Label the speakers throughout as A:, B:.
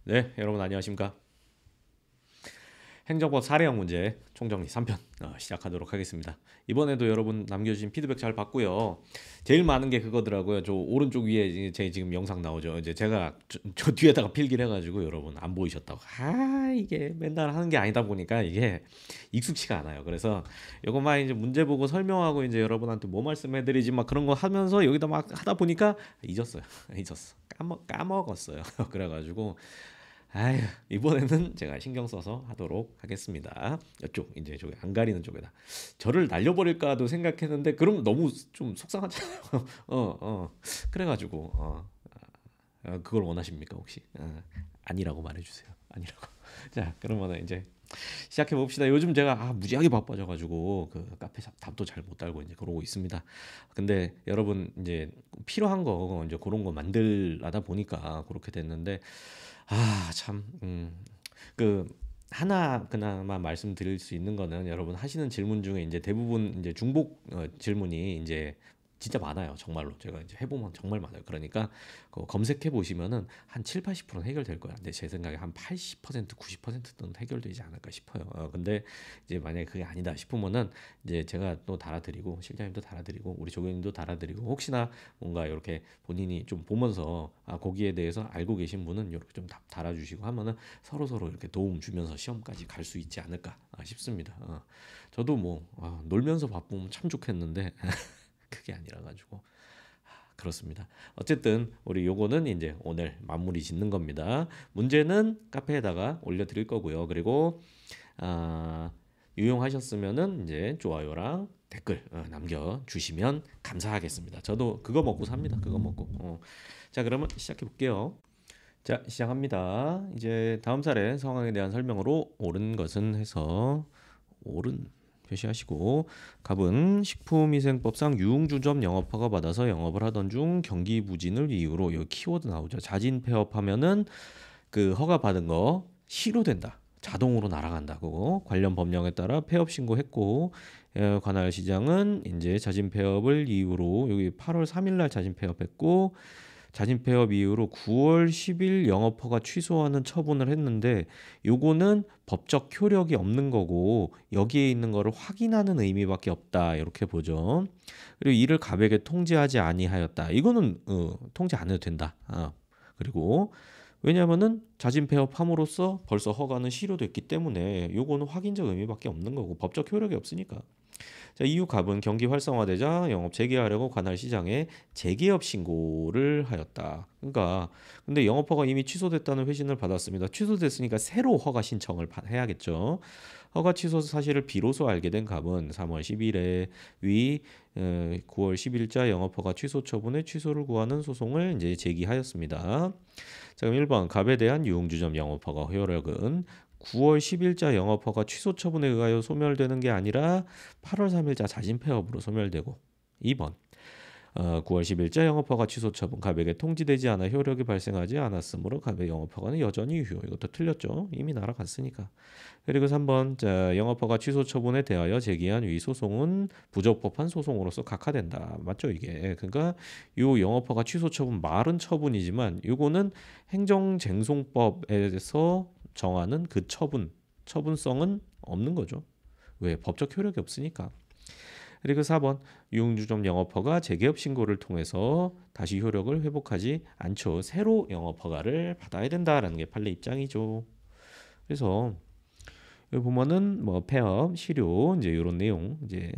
A: 네, 여러분 안녕하십니까? 행정법 사례형 문제 총정리 3편 시작하도록 하겠습니다. 이번에도 여러분 남겨주신 피드백 잘 받고요. 제일 많은 게 그거더라고요. 저 오른쪽 위에 제 지금 영상 나오죠. 이제 제가 저 뒤에다가 필기를 해가지고 여러분 안 보이셨다고. 이게 맨날 하는 게 아니다 보니까 이게 익숙치가 않아요. 그래서 요것만 이제 문제 보고 설명하고 이제 여러분한테 뭐 말씀해드리지 막 그런 거 하면서 여기다 막 하다 보니까 잊었어요. 잊었어. 까먹었어요. 그래가지고 아휴, 이번에는 제가 신경 써서 하도록 하겠습니다. 이쪽 이제 저기 안 가리는 쪽에다 저를 날려버릴까도 생각했는데 그럼 너무 좀 속상하잖아요. 그래가지고 그걸 원하십니까 혹시? 아니라고 말해주세요. 아니라고. 자, 그러면은 이제 시작해 봅시다. 요즘 제가 무지하게 바빠져가지고 그 카페 답도 잘 못 달고 이제 그러고 있습니다. 근데 여러분 이제 필요한 거 이제 그런 거 만들라다 보니까 그렇게 됐는데 참, 그 하나 그나마 말씀드릴 수 있는 거는 여러분 하시는 질문 중에 이제 대부분 이제 중복 질문이 이제 진짜 많아요. 정말로 제가 이제 해보면 정말 많아요. 그러니까 검색해 보시면은 한 7, 80%는 해결될 거야. 근데 제 생각에 한 80%, 90%는 해결되지 않을까 싶어요. 근데 이제 만약에 그게 아니다 싶으면은 이제 제가 또 달아드리고 실장님도 달아드리고 우리 조교님도 달아드리고 혹시나 뭔가 이렇게 본인이 좀 보면서 거기에 대해서 알고 계신 분은 이렇게 좀 달아주시고 하면은 서로 이렇게 도움 주면서 시험까지 갈 수 있지 않을까 싶습니다. 저도 뭐 놀면서 바쁘면 참 좋겠는데 그게 아니라 가지고 그렇습니다. 어쨌든 우리 요거는 이제 오늘 마무리 짓는 겁니다. 문제는 카페에다가 올려드릴 거고요. 그리고 아, 유용하셨으면은 이제 좋아요랑 댓글 남겨주시면 감사하겠습니다. 저도 그거 먹고 삽니다. 그거 먹고. 자, 그러면 시작해 볼게요. 자, 시작합니다. 이제 다음 사례 상황에 대한 설명으로 옳은 것은 해서 옳은 표시하시고 갑은 식품위생법상 유흥주점 영업허가 받아서 영업을 하던 중 경기 부진을 이유로 여기 키워드 나오죠. 자진 폐업하면은 그 허가 받은 거 실효된다. 자동으로 날아간다고 관련 법령에 따라 폐업 신고했고 관할 시장은 이제 자진 폐업을 이유로 여기 8월 3일 날 자진 폐업했고 자진 폐업 이후로 9월 10일 영업 허가 취소하는 처분을 했는데 요거는 법적 효력이 없는 거고 여기에 있는 거를 확인하는 의미밖에 없다 이렇게 보죠. 그리고 이를 갑에게 통지하지 아니하였다. 이거는 통지 안 해도 된다. 그리고 왜냐하면은 자진 폐업함으로써 벌써 허가는 실효됐기 때문에 요거는 확인적 의미밖에 없는 거고 법적 효력이 없으니까. 자, 이후 갑은 경기 활성화되자 영업 재개하려고 관할 시장에 재개업 신고를 하였다. 그러니까 근데 영업허가 이미 취소됐다는 회신을 받았습니다. 취소됐으니까 새로 허가 신청을 해야겠죠. 허가 취소 사실을 비로소 알게 된 갑은 3월 10일에 위 9월 10일자 영업허가 취소 처분의 취소를 구하는 소송을 이제 제기하였습니다. 자, 그럼 1번 갑에 대한 유흥주점 영업허가 효력은 9월 10일자 영업허가 취소 처분에 의하여 소멸되는 게 아니라 8월 3일자 자진 폐업으로 소멸되고 2번 9월 10일자 영업허가 취소 처분 갑에게 통지되지 않아 효력이 발생하지 않았으므로 갑의 영업허가는 여전히 유효. 이것도 틀렸죠. 이미 날아갔으니까. 그리고 3번 자, 영업허가 취소 처분에 대하여 제기한 위 소송은 부적법한 소송으로서 각하된다. 맞죠 이게. 그러니까 요 영업허가 취소 처분 말은 처분이지만 요거는 행정쟁송법에서 정하는 그 처분성은 없는 거죠. 왜? 법적 효력이 없으니까. 그리고 4번 유흥주점 영업허가 재개업 신고를 통해서 다시 효력을 회복하지 않죠. 새로 영업허가를 받아야 된다라는 게 판례 입장이죠. 그래서 여기 보면은 뭐 폐업, 실효 이제 이런 내용 이제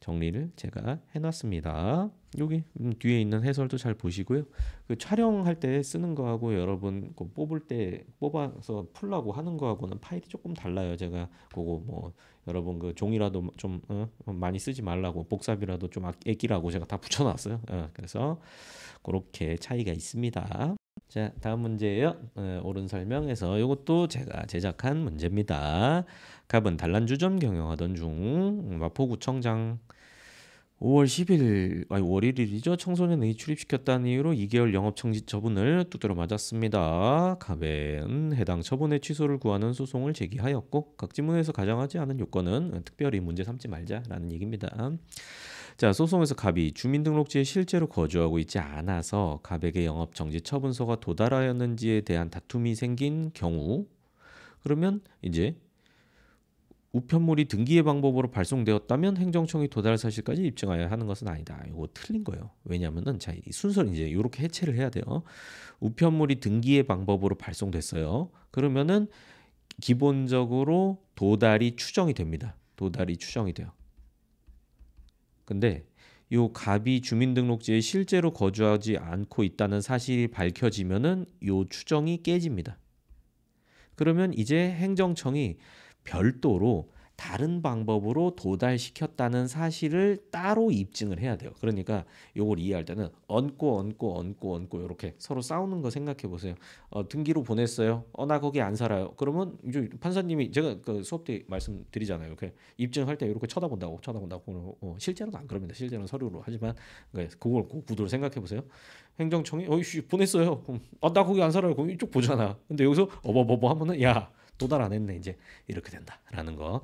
A: 정리를 제가 해놨습니다. 여기 뒤에 있는 해설도 잘 보시고요. 그 촬영할 때 쓰는 거하고 여러분 그 뽑을 때 뽑아서 풀라고 하는 거하고는 파일이 조금 달라요. 제가 그거 뭐 여러분 그 종이라도 좀 많이 쓰지 말라고 복사비라도 좀 아끼라고 제가 다 붙여놨어요. 그래서 그렇게 차이가 있습니다. 자, 다음 문제예요. 옳은 설명에서 이것도 제가 제작한 문제입니다. 갑은 단란주점 경영하던 중 마포구청장 5월 10일, 아니 5월 1일이죠. 청소년 A 출입시켰다는 이유로 2개월 영업 정지 처분을 두드려 맞았습니다. 갑은 해당 처분의 취소를 구하는 소송을 제기하였고 각 지문에서 가정하지 않은 요건은 특별히 문제 삼지 말자라는 얘기입니다. 자, 소송에서 갑이 주민등록지에 실제로 거주하고 있지 않아서 갑에게 영업정지 처분서가 도달하였는지에 대한 다툼이 생긴 경우, 그러면 이제 우편물이 등기의 방법으로 발송되었다면 행정청이 도달 사실까지 입증하여야 하는 것은 아니다. 이거 틀린 거예요. 왜냐하면은 자, 이 순서를 이제 이렇게 해체를 해야 돼요. 우편물이 등기의 방법으로 발송됐어요. 그러면은 기본적으로 도달이 추정이 됩니다. 도달이 추정이 돼요. 근데 요 갑이 주민등록지에 실제로 거주하지 않고 있다는 사실이 밝혀지면은 요 추정이 깨집니다. 그러면 이제 행정청이 별도로 다른 방법으로 도달시켰다는 사실을 따로 입증을 해야 돼요. 그러니까 요걸 이해할 때는 얹고 이렇게 서로 싸우는 거 생각해 보세요. 등기로 보냈어요. 나 거기 안 살아요. 그러면 이제 판사님이 제가 그 수업 때 말씀드리잖아요. 이렇게 입증할 때 이렇게 쳐다본다고. 실제로는 안 그럽니다. 실제로는 서류로 하지만 그걸 그 구도를 생각해 보세요. 행정청이 어이씨 보냈어요. 나 거기 안 살아요. 그럼 이쪽 보잖아. 근데 여기서 어버버버 하면은 야 도달 안 했네. 이제 이렇게 된다라는 거.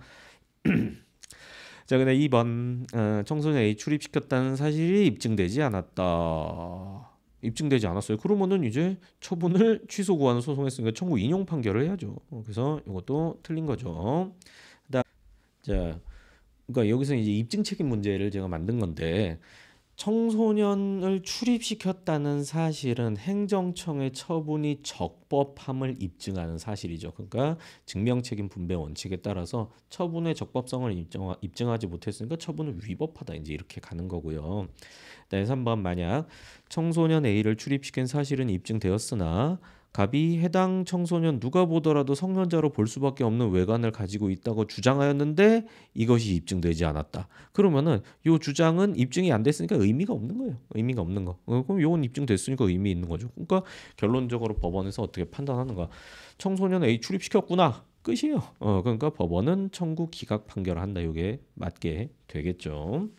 A: 자, 근데 2번 청소년 A 출입시켰다는 사실이 입증되지 않았다. 입증되지 않았어요. 그러면은 이제 처분을 취소 구하는 소송했으니까 청구 인용 판결을 해야죠. 그래서 이것도 틀린 거죠. 자, 그러니까 여기서 이제 입증 책임 문제를 제가 만든 건데 청소년을 출입시켰다는 사실은 행정청의 처분이 적법함을 입증하는 사실이죠. 그러니까 증명책임 분배 원칙에 따라서 처분의 적법성을 입증하지 못했으니까 처분은 위법하다. 이제 이렇게 가는 거고요. 네, 3번 만약 청소년 A를 출입시킨 사실은 입증되었으나 갑이 해당 청소년 누가 보더라도 성년자로 볼 수밖에 없는 외관을 가지고 있다고 주장하였는데 이것이 입증되지 않았다. 그러면은 요 주장은 입증이 안 됐으니까 의미가 없는 거예요. 의미가 없는 거. 그럼 요건 입증됐으니까 의미 있는 거죠. 그러니까 결론적으로 법원에서 어떻게 판단하는가? 청소년 A 출입시켰구나. 끝이에요. 그러니까 법원은 청구 기각 판결한다. 이게 맞게 되겠죠.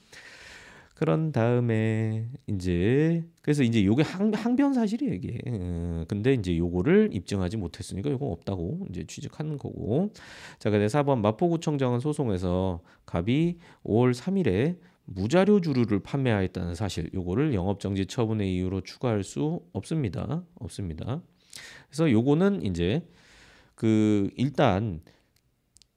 A: 그런 다음에 이제 그래서 이제 요게 항변 사실이에요 이게. 근데 이제 요거를 입증하지 못했으니까 요거 없다고 이제 취직하는 거고. 자, 근데 4번 마포구청장은 소송에서 갑이 5월 3일에 무자료 주류를 판매하였다는 사실 요거를 영업정지 처분의 이유로 추가할 수 없습니다. 없습니다. 그래서 요거는 이제 그 일단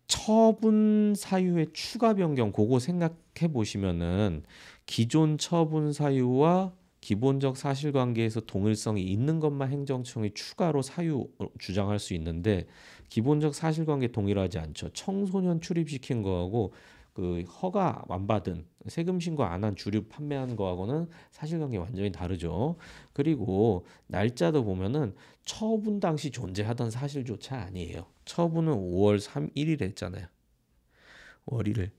A: 처분 사유의 추가 변경 그거 생각해 보시면은 기존 처분 사유와 기본적 사실관계에서 동일성이 있는 것만 행정청이 추가로 사유 주장할 수 있는데 기본적 사실관계 동일하지 않죠. 청소년 출입시킨 거하고 그 허가 안 받은 세금 신고 안 한 주류 판매한 거하고는 사실관계 완전히 다르죠. 그리고 날짜도 보면은 처분 당시 존재하던 사실조차 아니에요. 처분은 5월 3일에 했잖아요. 5월 1일.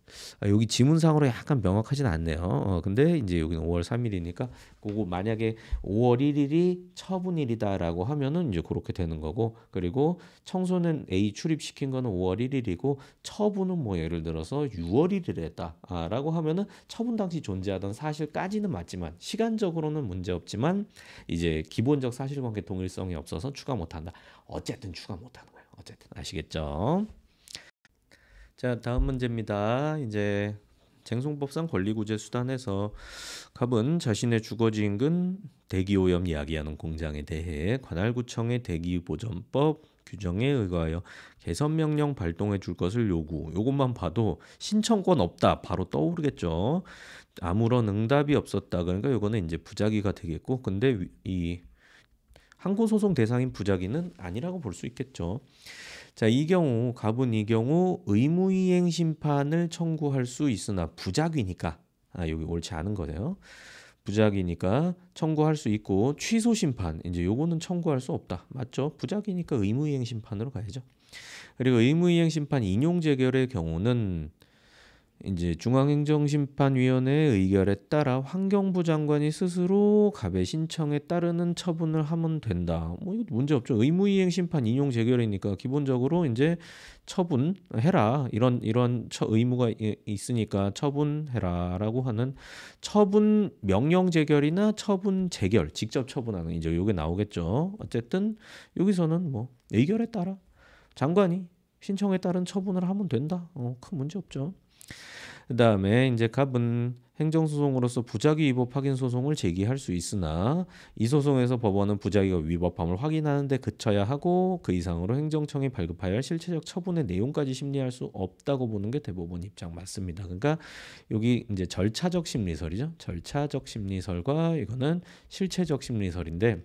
A: 여기 지문상으로 약간 명확하진 않네요. 근데 이제 여기는 5월 3일이니까 그거 만약에 5월 1일이 처분일이다라고 하면은 이제 그렇게 되는 거고, 그리고 청소년 A 출입시킨 거는 5월 1일이고 처분은 뭐 예를 들어서 6월 1일에 했다라고 하면은 처분 당시 존재하던 사실까지는 맞지만 시간적으로는 문제 없지만 이제 기본적 사실관계 동일성이 없어서 추가 못 한다. 어쨌든 추가 못 하는 거예요. 어쨌든 아시겠죠? 자, 다음 문제입니다. 이제 쟁송법상 권리구제 수단에서 갑은 자신의 주거지 인근 대기오염 이야기하는 공장에 대해 관할구청의 대기보전법 규정에 의거하여 개선 명령 발동해 줄 것을 요구. 요것만 봐도 신청권 없다 바로 떠오르겠죠. 아무런 응답이 없었다. 그러니까 요거는 이제 부작위가 되겠고, 근데 이 항고소송 대상인 부작위는 아니라고 볼 수 있겠죠. 자, 이 경우 갑은 이 경우 의무이행 심판을 청구할 수 있으나 부작위니까 여기 옳지 않은 거네요. 부작위니까 청구할 수 있고 취소 심판 이제 요거는 청구할 수 없다. 맞죠? 부작위니까 의무이행 심판으로 가야죠. 그리고 의무이행 심판 인용 재결의 경우는 이제 중앙행정심판위원회의 의결에 따라 환경부 장관이 스스로 갑의 신청에 따르는 처분을 하면 된다. 뭐 이거 문제 없죠. 의무이행 심판 인용 재결이니까 기본적으로 이제 처분해라. 이런 의무가 있으니까 처분해라라고 하는 처분 명령 재결이나 처분 재결 직접 처분하는 이제 요게 나오겠죠. 어쨌든 여기서는 뭐 의결에 따라 장관이 신청에 따른 처분을 하면 된다. 큰 문제 없죠. 그 다음에 이제 갑은 행정소송으로서 부작위 위법 확인 소송을 제기할 수 있으나 이 소송에서 법원은 부작위가 위법함을 확인하는 데 그쳐야 하고 그 이상으로 행정청이 발급하여야 할 실체적 처분의 내용까지 심리할 수 없다고 보는 게 대법원 입장 맞습니다. 그러니까 여기 이제 절차적 심리설이죠. 절차적 심리설과 이거는 실체적 심리설인데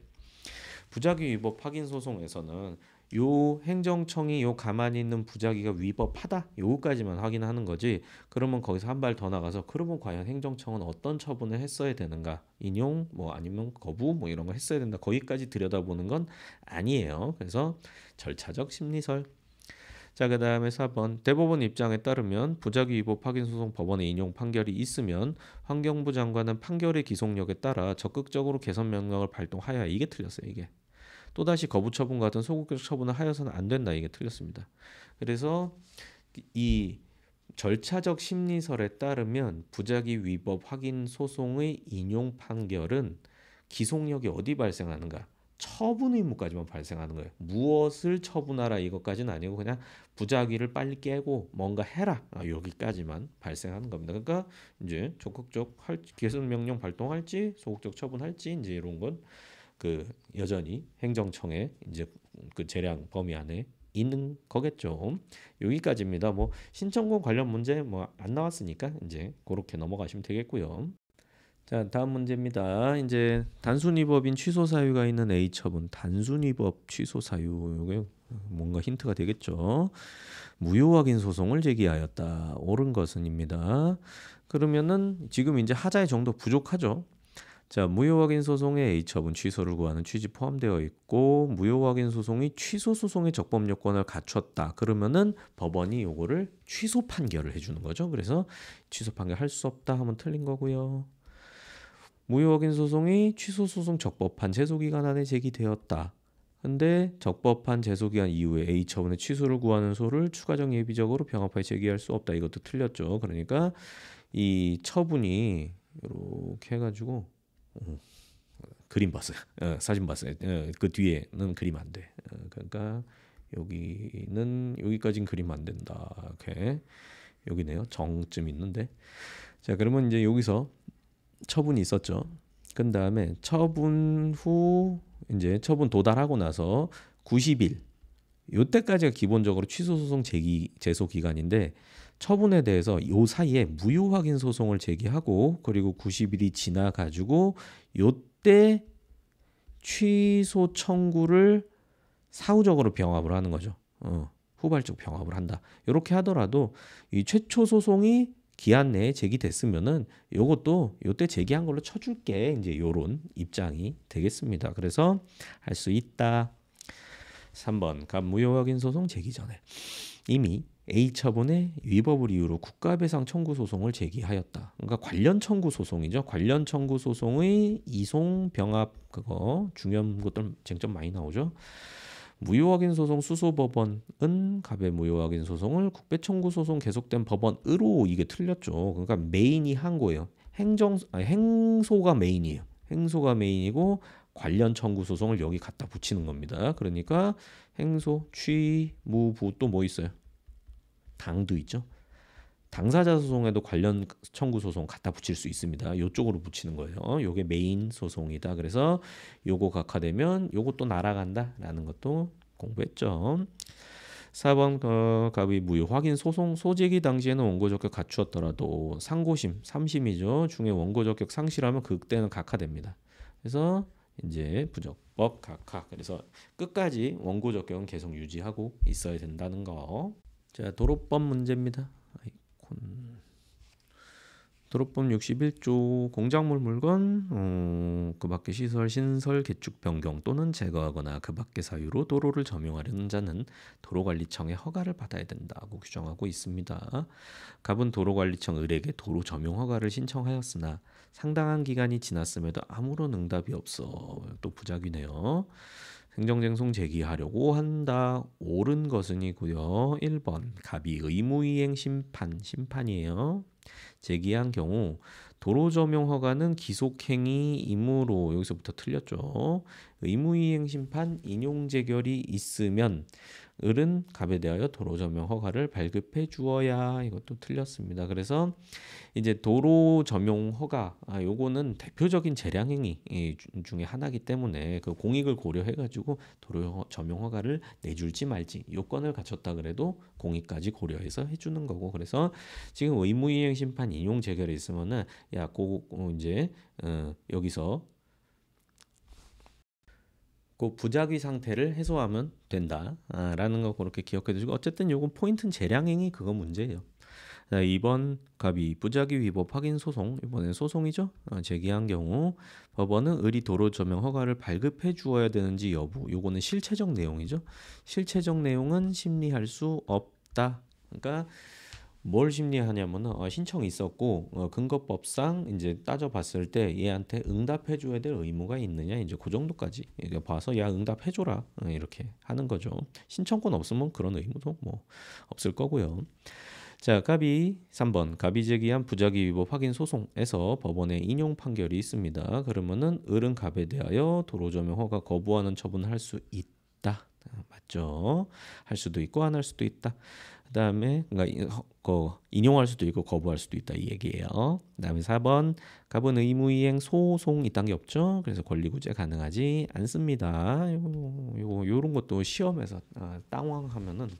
A: 부작위 위법 확인 소송에서는 요 행정청이 요 가만히 있는 부작위가 위법하다 요거까지만 확인하는 거지. 그러면 거기서 한 발 더 나가서 그러면 과연 행정청은 어떤 처분을 했어야 되는가, 인용 뭐 아니면 거부 뭐 이런 거 했어야 된다, 거기까지 들여다보는 건 아니에요. 그래서 절차적 심리설. 자, 그 다음에 4번 대법원 입장에 따르면 부작위 위법 확인 소송 법원의 인용 판결이 있으면 환경부 장관은 판결의 기속력에 따라 적극적으로 개선 명령을 발동하여야. 이게 틀렸어요. 이게 또다시 거부 처분 같은 소극적 처분을 하여서는 안 된다. 이게 틀렸습니다. 그래서 이 절차적 심리설에 따르면 부작위 위법 확인 소송의 인용 판결은 기속력이 어디 발생하는가? 처분 의무까지만 발생하는 거예요. 무엇을 처분하라 이것까지는 아니고 그냥 부작위를 빨리 깨고 뭔가 해라 여기까지만 발생하는 겁니다. 그러니까 이제 적극적 개선 명령 발동할지 소극적 처분할지 이제 이런 건 그 여전히 행정청의 이제 그 재량 범위 안에 있는 거겠죠. 여기까지입니다. 뭐 신청권 관련 문제 뭐 안 나왔으니까 이제 그렇게 넘어가시면 되겠고요. 자, 다음 문제입니다. 이제 단순위법인 취소 사유가 있는 A 처분, 단순위법 취소 사유, 이게 뭔가 힌트가 되겠죠. 무효 확인 소송을 제기하였다. 옳은 것은입니다. 그러면은 지금 이제 하자의 정도 부족하죠. 자, 무효 확인 소송에 A 처분 취소를 구하는 취지 포함되어 있고 무효 확인 소송이 취소 소송의 적법 요건을 갖췄다. 그러면은 법원이 요거를 취소 판결을 해주는 거죠. 그래서 취소 판결 할 수 없다 하면 틀린 거고요. 무효 확인 소송이 취소 소송 적법한 제소 기간 안에 제기되었다. 근데 적법한 제소 기간 이후에 A 처분의 취소를 구하는 소를 추가적 예비적으로 병합하여 제기할 수 없다. 이것도 틀렸죠. 그러니까 이 처분이 이렇게 해가지고 그림 봤어요. 사진 봤어요. 그 뒤에는 그림 안 돼. 그러니까 여기는 여기까지는 그림 안 된다. 이렇게 여기네요. 정점 있는데. 자, 그러면 이제 여기서 처분이 있었죠. 그 다음에 처분 후 이제 처분 도달하고 나서 90일 요때까지가 기본적으로 취소 소송 제소 기간인데 처분에 대해서 요 사이에 무효 확인 소송을 제기하고 그리고 90일이 지나 가지고 요때 취소 청구를 사후적으로 병합을 하는 거죠. 후발적 병합을 한다. 이렇게 하더라도 이 최초 소송이 기한 내에 제기됐으면은 요것도 요때 제기한 걸로 쳐줄게. 이제 요런 입장이 되겠습니다. 그래서 할 수 있다. 3번 갑 무효 확인 소송 제기 전에 이미 A 처분의 위법을 이유로 국가배상 청구 소송을 제기하였다. 그러니까 관련 청구 소송이죠. 관련 청구 소송의 이송 병합 그거 중요한 것들 쟁점 많이 나오죠. 무효 확인 소송 수소 법원은 갑의 무효 확인 소송을 국배 청구 소송 계속된 법원으로 이게 틀렸죠. 그러니까 메인이 한 거예요. 행소가 메인이에요. 행소가 메인이고 관련 청구 소송을 여기 갖다 붙이는 겁니다. 그러니까 행소, 취, 무, 부 또 뭐 있어요? 당도 있죠. 당사자 소송에도 관련 청구 소송 갖다 붙일 수 있습니다. 요쪽으로 붙이는 거예요. 요게 메인 소송이다. 그래서 요거 각하되면 요것도 날아간다라는 것도 공부했죠. 4번 갑이 무효 확인 소송 소제기 당시에는 원고 적격 갖추었더라도 상고심 3심이죠. 중에 원고 적격 상실하면 그때는 각하됩니다. 그래서 이제 부적법 각하. 그래서 끝까지 원고 적격은 계속 유지하고 있어야 된다는 거. 자, 도로법 문제입니다. 도로법 61조 공작물 물건 그 밖의 시설 신설 개축 변경 또는 제거하거나 그 밖의 사유로 도로를 점용하려는 자는 도로관리청의 허가를 받아야 된다고 규정하고 있습니다. 갑은 도로관리청 을에게 도로 점용 허가를 신청하였으나 상당한 기간이 지났음에도 아무런 응답이 없어. 또 부작위네요. 행정쟁송 제기하려고 한다. 옳은 것은이고요. 1번 갑이 의무이행 심판이에요. 제기한 경우 도로점용 허가는 기속행위이므로 여기서부터 틀렸죠. 의무이행 심판 인용 재결이 있으면 을은 갑에 대하여 도로 점용 허가를 발급해 주어야. 이것도 틀렸습니다. 그래서 이제 도로 점용 허가 요거는 대표적인 재량 행위 중에 하나이기 때문에 그 공익을 고려해 가지고 도로 점용 허가를 내줄지 말지 요건을 갖췄다 그래도 공익까지 고려해서 해주는 거고. 그래서 지금 의무이행 심판 인용 재결에 있으면은 이제 여기서 그 부작위 상태를 해소하면 된다라는 거 그렇게 기억해 두시고, 어쨌든 요건 포인트는 재량행위 그거 문제예요. 자, 2번 갑이 부작위 위법 확인 소송, 이번엔 소송이죠. 제기한 경우 법원은 을이 도로 점용 허가를 발급해 주어야 되는지 여부, 요거는 실체적 내용이죠. 실체적 내용은 심리할 수 없다. 그러니까 뭘 심리하냐면은 신청이 있었고 근거법상 이제 따져봤을 때 얘한테 응답해 줘야 될 의무가 있느냐, 이제 그 정도까지 이제 봐서 야 응답해 줘라 이렇게 하는 거죠. 신청권 없으면 그런 의무도 뭐 없을 거고요. 자, 갑이 3번 갑이 제기한 부작위 위법 확인 소송에서 법원의 인용 판결이 있습니다. 그러면은 을은 갑에 대하여 도로 점용 허가 거부하는 처분을 할 수 있다. 맞죠? 할 수도 있고 안 할 수도 있다. 그다음에 그러니까 인용할 수도 있고 거부할 수도 있다 이 얘기예요. 그다음에 4번 갑은 의무이행 소송 이딴 게 없죠. 그래서 권리구제 가능하지 않습니다. 요런 것도 시험에서 땅왕하면은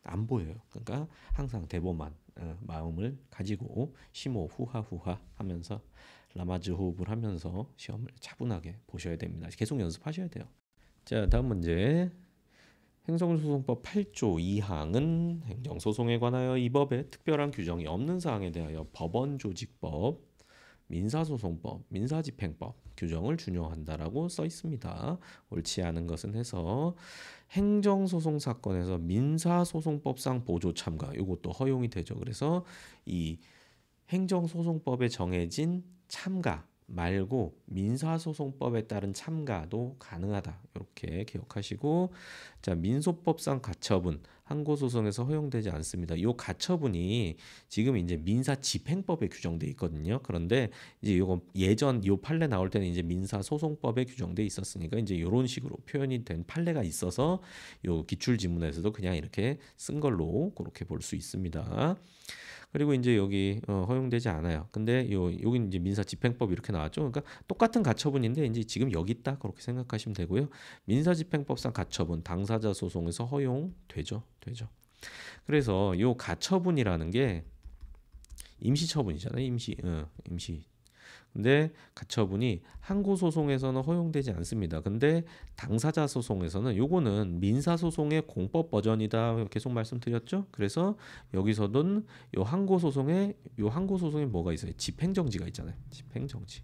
A: 안 보여요. 그러니까 항상 대범한 마음을 가지고 심호 후하 하면서 라마즈 호흡을 하면서 시험을 차분하게 보셔야 됩니다. 계속 연습하셔야 돼요. 자, 다음 문제. 행정소송법 8조 2항은 행정소송에 관하여 이 법에 특별한 규정이 없는 사항에 대하여 법원조직법, 민사소송법, 민사집행법 규정을 준용한다라고 써 있습니다. 옳지 않은 것은 해서 행정소송 사건에서 민사소송법상 보조 참가 이것도 허용이 되죠. 그래서 이 행정소송법에 정해진 참가 말고 민사소송법에 따른 참가도 가능하다. 이렇게 기억하시고, 자, 민소법상 가처분 항고소송에서 허용되지 않습니다. 이 가처분이 지금 이제 민사집행법에 규정돼 있거든요. 그런데 이제 이거 예전 이 판례 나올 때는 이제 민사소송법에 규정돼 있었으니까 이제 이런 식으로 표현이 된 판례가 있어서 요 기출지문에서도 그냥 이렇게 쓴 걸로 그렇게 볼 수 있습니다. 그리고 이제 여기 허용되지 않아요. 근데 여기 이제 민사집행법 이렇게 나왔죠. 그러니까 똑같은 가처분인데 이제 지금 여기 있다 그렇게 생각하시면 되고요. 민사집행법상 가처분 당사자 소송에서 허용되죠. 되죠. 그래서 이 가처분이라는 게 임시처분이잖아요. 임시. 근데 가처분이 항고소송에서는 허용되지 않습니다. 근데 당사자 소송에서는 요거는 민사소송의 공법 버전이다 계속 말씀드렸죠. 그래서 여기서는 요 항고소송에 뭐가 있어요? 집행정지가 있잖아요. 집행정지.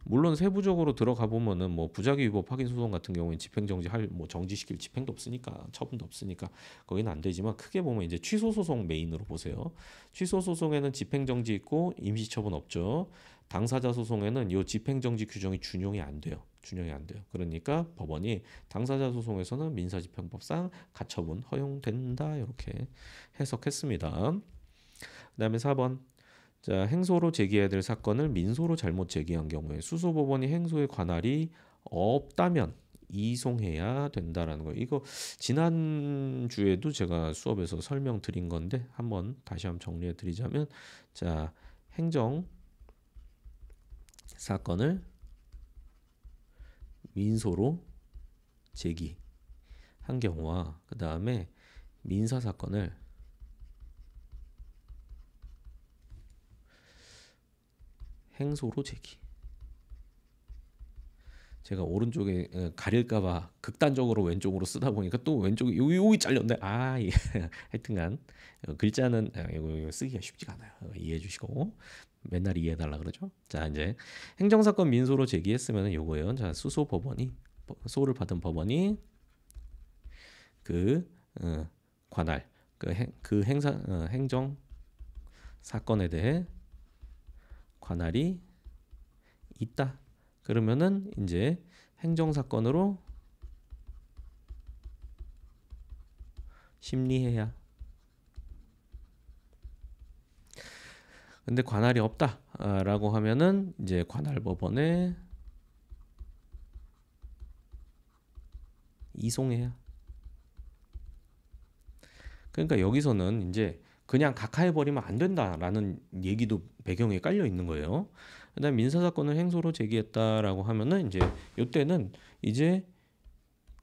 A: 물론 세부적으로 들어가 보면은 뭐 부작위 위법 확인 소송 같은 경우엔 집행정지 정지시킬 집행도 없으니까 처분도 없으니까 거기는 안 되지만, 크게 보면 이제 취소 소송 메인으로 보세요. 취소 소송에는 집행정지 있고 임시처분 없죠. 당사자 소송에는 이 집행정지 규정이 준용이 안 돼요. 그러니까 법원이 당사자 소송에서는 민사집행법상 가처분 허용된다 이렇게 해석했습니다. 그다음에 4번. 자, 행소로 제기해야 될 사건을 민소로 잘못 제기한 경우에 수소법원이 행소의 관할이 없다면 이송해야 된다라는 거. 이거 지난 주에도 제가 수업에서 설명드린 건데 다시 한번 정리해 드리자면, 자, 행정 사건을 민소로 제기한 경우와 그 다음에 민사 사건을 행소로 제기. 제가 오른쪽에 가릴까봐 극단적으로 왼쪽으로 쓰다 보니까 또 왼쪽이 여기 잘렸네. 예. 하여튼간 글자는 이거 쓰기가 쉽지가 않아요. 이해해 주시고 맨날 이해해달라 그러죠. 자, 이제 행정사건 민소로 제기했으면 요거예요. 자, 소를 받은 법원이 그 관할 그 행정 사건에 대해 관할이 있다. 그러면은 이제 행정사건으로 심리해야. 근데 관할이 없다라고 하면은 이제 관할법원에 이송해야. 그러니까 여기서는 이제 그냥 각하해버리면 안 된다라는 얘기도 배경에 깔려 있는 거예요. 그다음 민사사건을 행소로 제기했다라고 하면은 이제 이때는 이제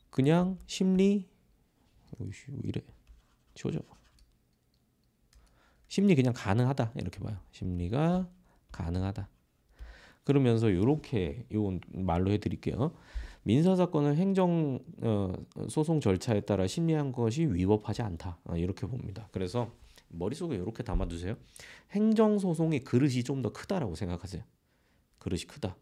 A: 그냥 심리 어이씨, 왜 이래 지워져. 심리 그냥 가능하다 이렇게 봐요. 심리가 가능하다. 그러면서 이렇게 이건 말로 해드릴게요. 민사사건을 행정 소송 절차에 따라 심리한 것이 위법하지 않다. 이렇게 봅니다. 그래서 머릿속에 이렇게 담아두세요. 행정소송의 그릇이 좀 더 크다라고 생각하세요. 그릇이 크다.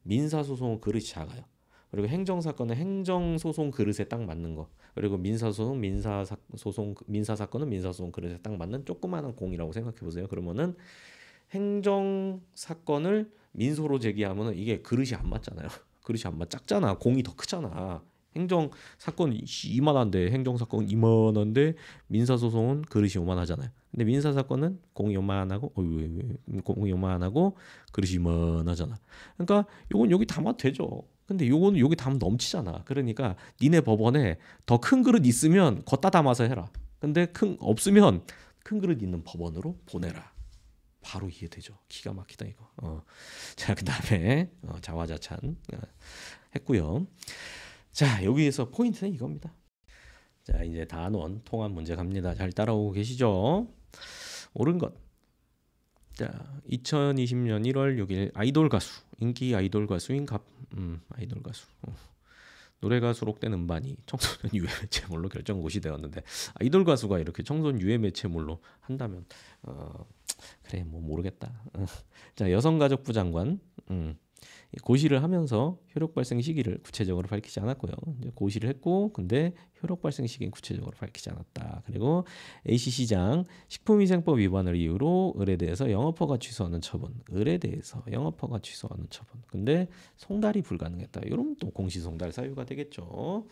A: 민사소송은 그릇이 작아요. 그리고 행정사건은 행정소송 그릇에 딱 맞는 거. 그리고 민사소송, 민사사건은 민사소송 그릇에 딱 맞는 조그마한 공이라고 생각해 보세요. 그러면은 행정사건을 민소로 제기하면은 이게 그릇이 안 맞잖아요. 그릇이 안 맞, 작잖아. 공이 더 크잖아. 행정사건 이만한데 행정사건 이만한데 민사소송은 그릇이 요만하잖아요. 근데 민사사건은 공이 요만하고 공이 요만하고 그릇이 이만하잖아. 그러니까 요건 여기 담아도 되죠. 근데 요거는 여기 담으면 넘치잖아. 그러니까 니네 법원에 더 큰 그릇 있으면 걷다 담아서 해라. 근데 없으면 큰 그릇 있는 법원으로 보내라. 바로 이해되죠. 기가 막히다 이거. 자, 그다음에 자화자찬 했고요. 자, 여기에서 포인트는 이겁니다. 자, 이제 단원 통합 문제 갑니다. 잘 따라오고 계시죠? 옳은 것. 자, 2020년 1월 6일 아이돌 가수, 인기 아이돌 가수인 아이돌 가수. 노래가 수록된 음반이 청소년 유해 매체물로 결정 고시되었는데 아이돌 가수가 이렇게 청소년 유해 매체물로 한다면 그래 뭐 모르겠다. 자, 여성가족부 장관 고시를 하면서 효력 발생 시기를 구체적으로 밝히지 않았고요. 이제 고시를 했고 근데 효력 발생 시기는 구체적으로 밝히지 않았다. 그리고 ACC장 식품위생법 위반을 이유로 을에 대해서 영업허가 취소하는 처분. 을에 대해서 영업허가 취소하는 처분. 근데 송달이 불가능했다. 이러면 또 공시송달 사유가 되겠죠.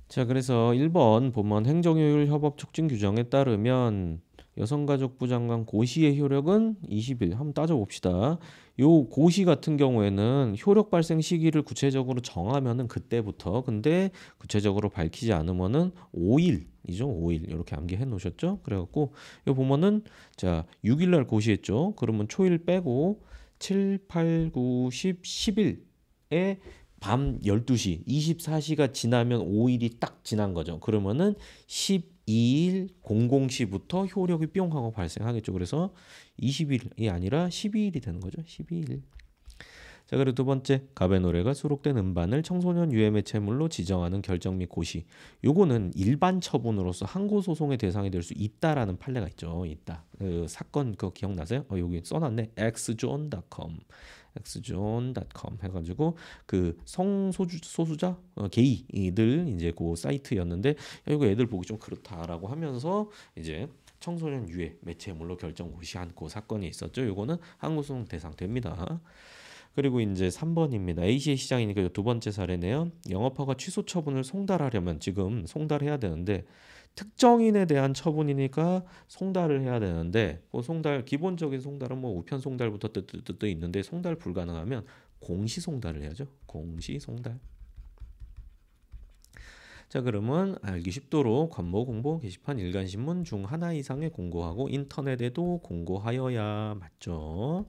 A: 자, 그래서 1번 보면 행정효율 협업 촉진 규정에 따르면 여성가족부 장관 고시의 효력은 20일. 한번 따져봅시다. 요 고시 같은 경우에는 효력 발생 시기를 구체적으로 정하면은 그때부터, 근데 구체적으로 밝히지 않으면은 5일이죠. 5일 이렇게 암기해 놓으셨죠? 그래갖고 요 보면은 자 6일 날 고시했죠. 그러면 초일 빼고 7, 8, 9, 10, 10일에 밤 12시 24시가 지나면 5일이 딱 지난 거죠. 그러면은 12일 00시부터 효력이 뿅 하고 발생하겠죠. 그래서 20일이 아니라 12일이 되는 거죠. 12일. 자, 그리고 두 번째, 갑의 노래가 수록된 음반을 청소년 유해 매체물로 지정하는 결정 및 고시. 요거는 일반 처분으로서 항고 소송의 대상이 될 수 있다라는 판례가 있죠. 있다. 그 사건 그거 기억나세요? 여기 써놨네. xzone.com xzone.com 해가지고 그 성소수자 게이들 이제 그 사이트였는데 이거 애들 보기 좀 그렇다라고 하면서 이제 청소년 유해 매체물로 결정 고시한 그 사건이 있었죠. 요거는 항고소송 대상 됩니다. 그리고 이제 3번입니다. AC의 시장이니까 두 번째 사례네요. 영업허가 취소 처분을 송달하려면 지금 송달해야 되는데 특정인에 대한 처분이니까 송달을 해야 되는데 그 송달 기본적인 송달은 뭐 우편 송달부터 뜨 있는데 송달 불가능하면 공시 송달을 해야죠. 공시 송달. 자, 그러면 알기 쉽도록 관모 공보 게시판 일간신문 중 하나 이상에 공고하고 인터넷에도 공고하여야 맞죠.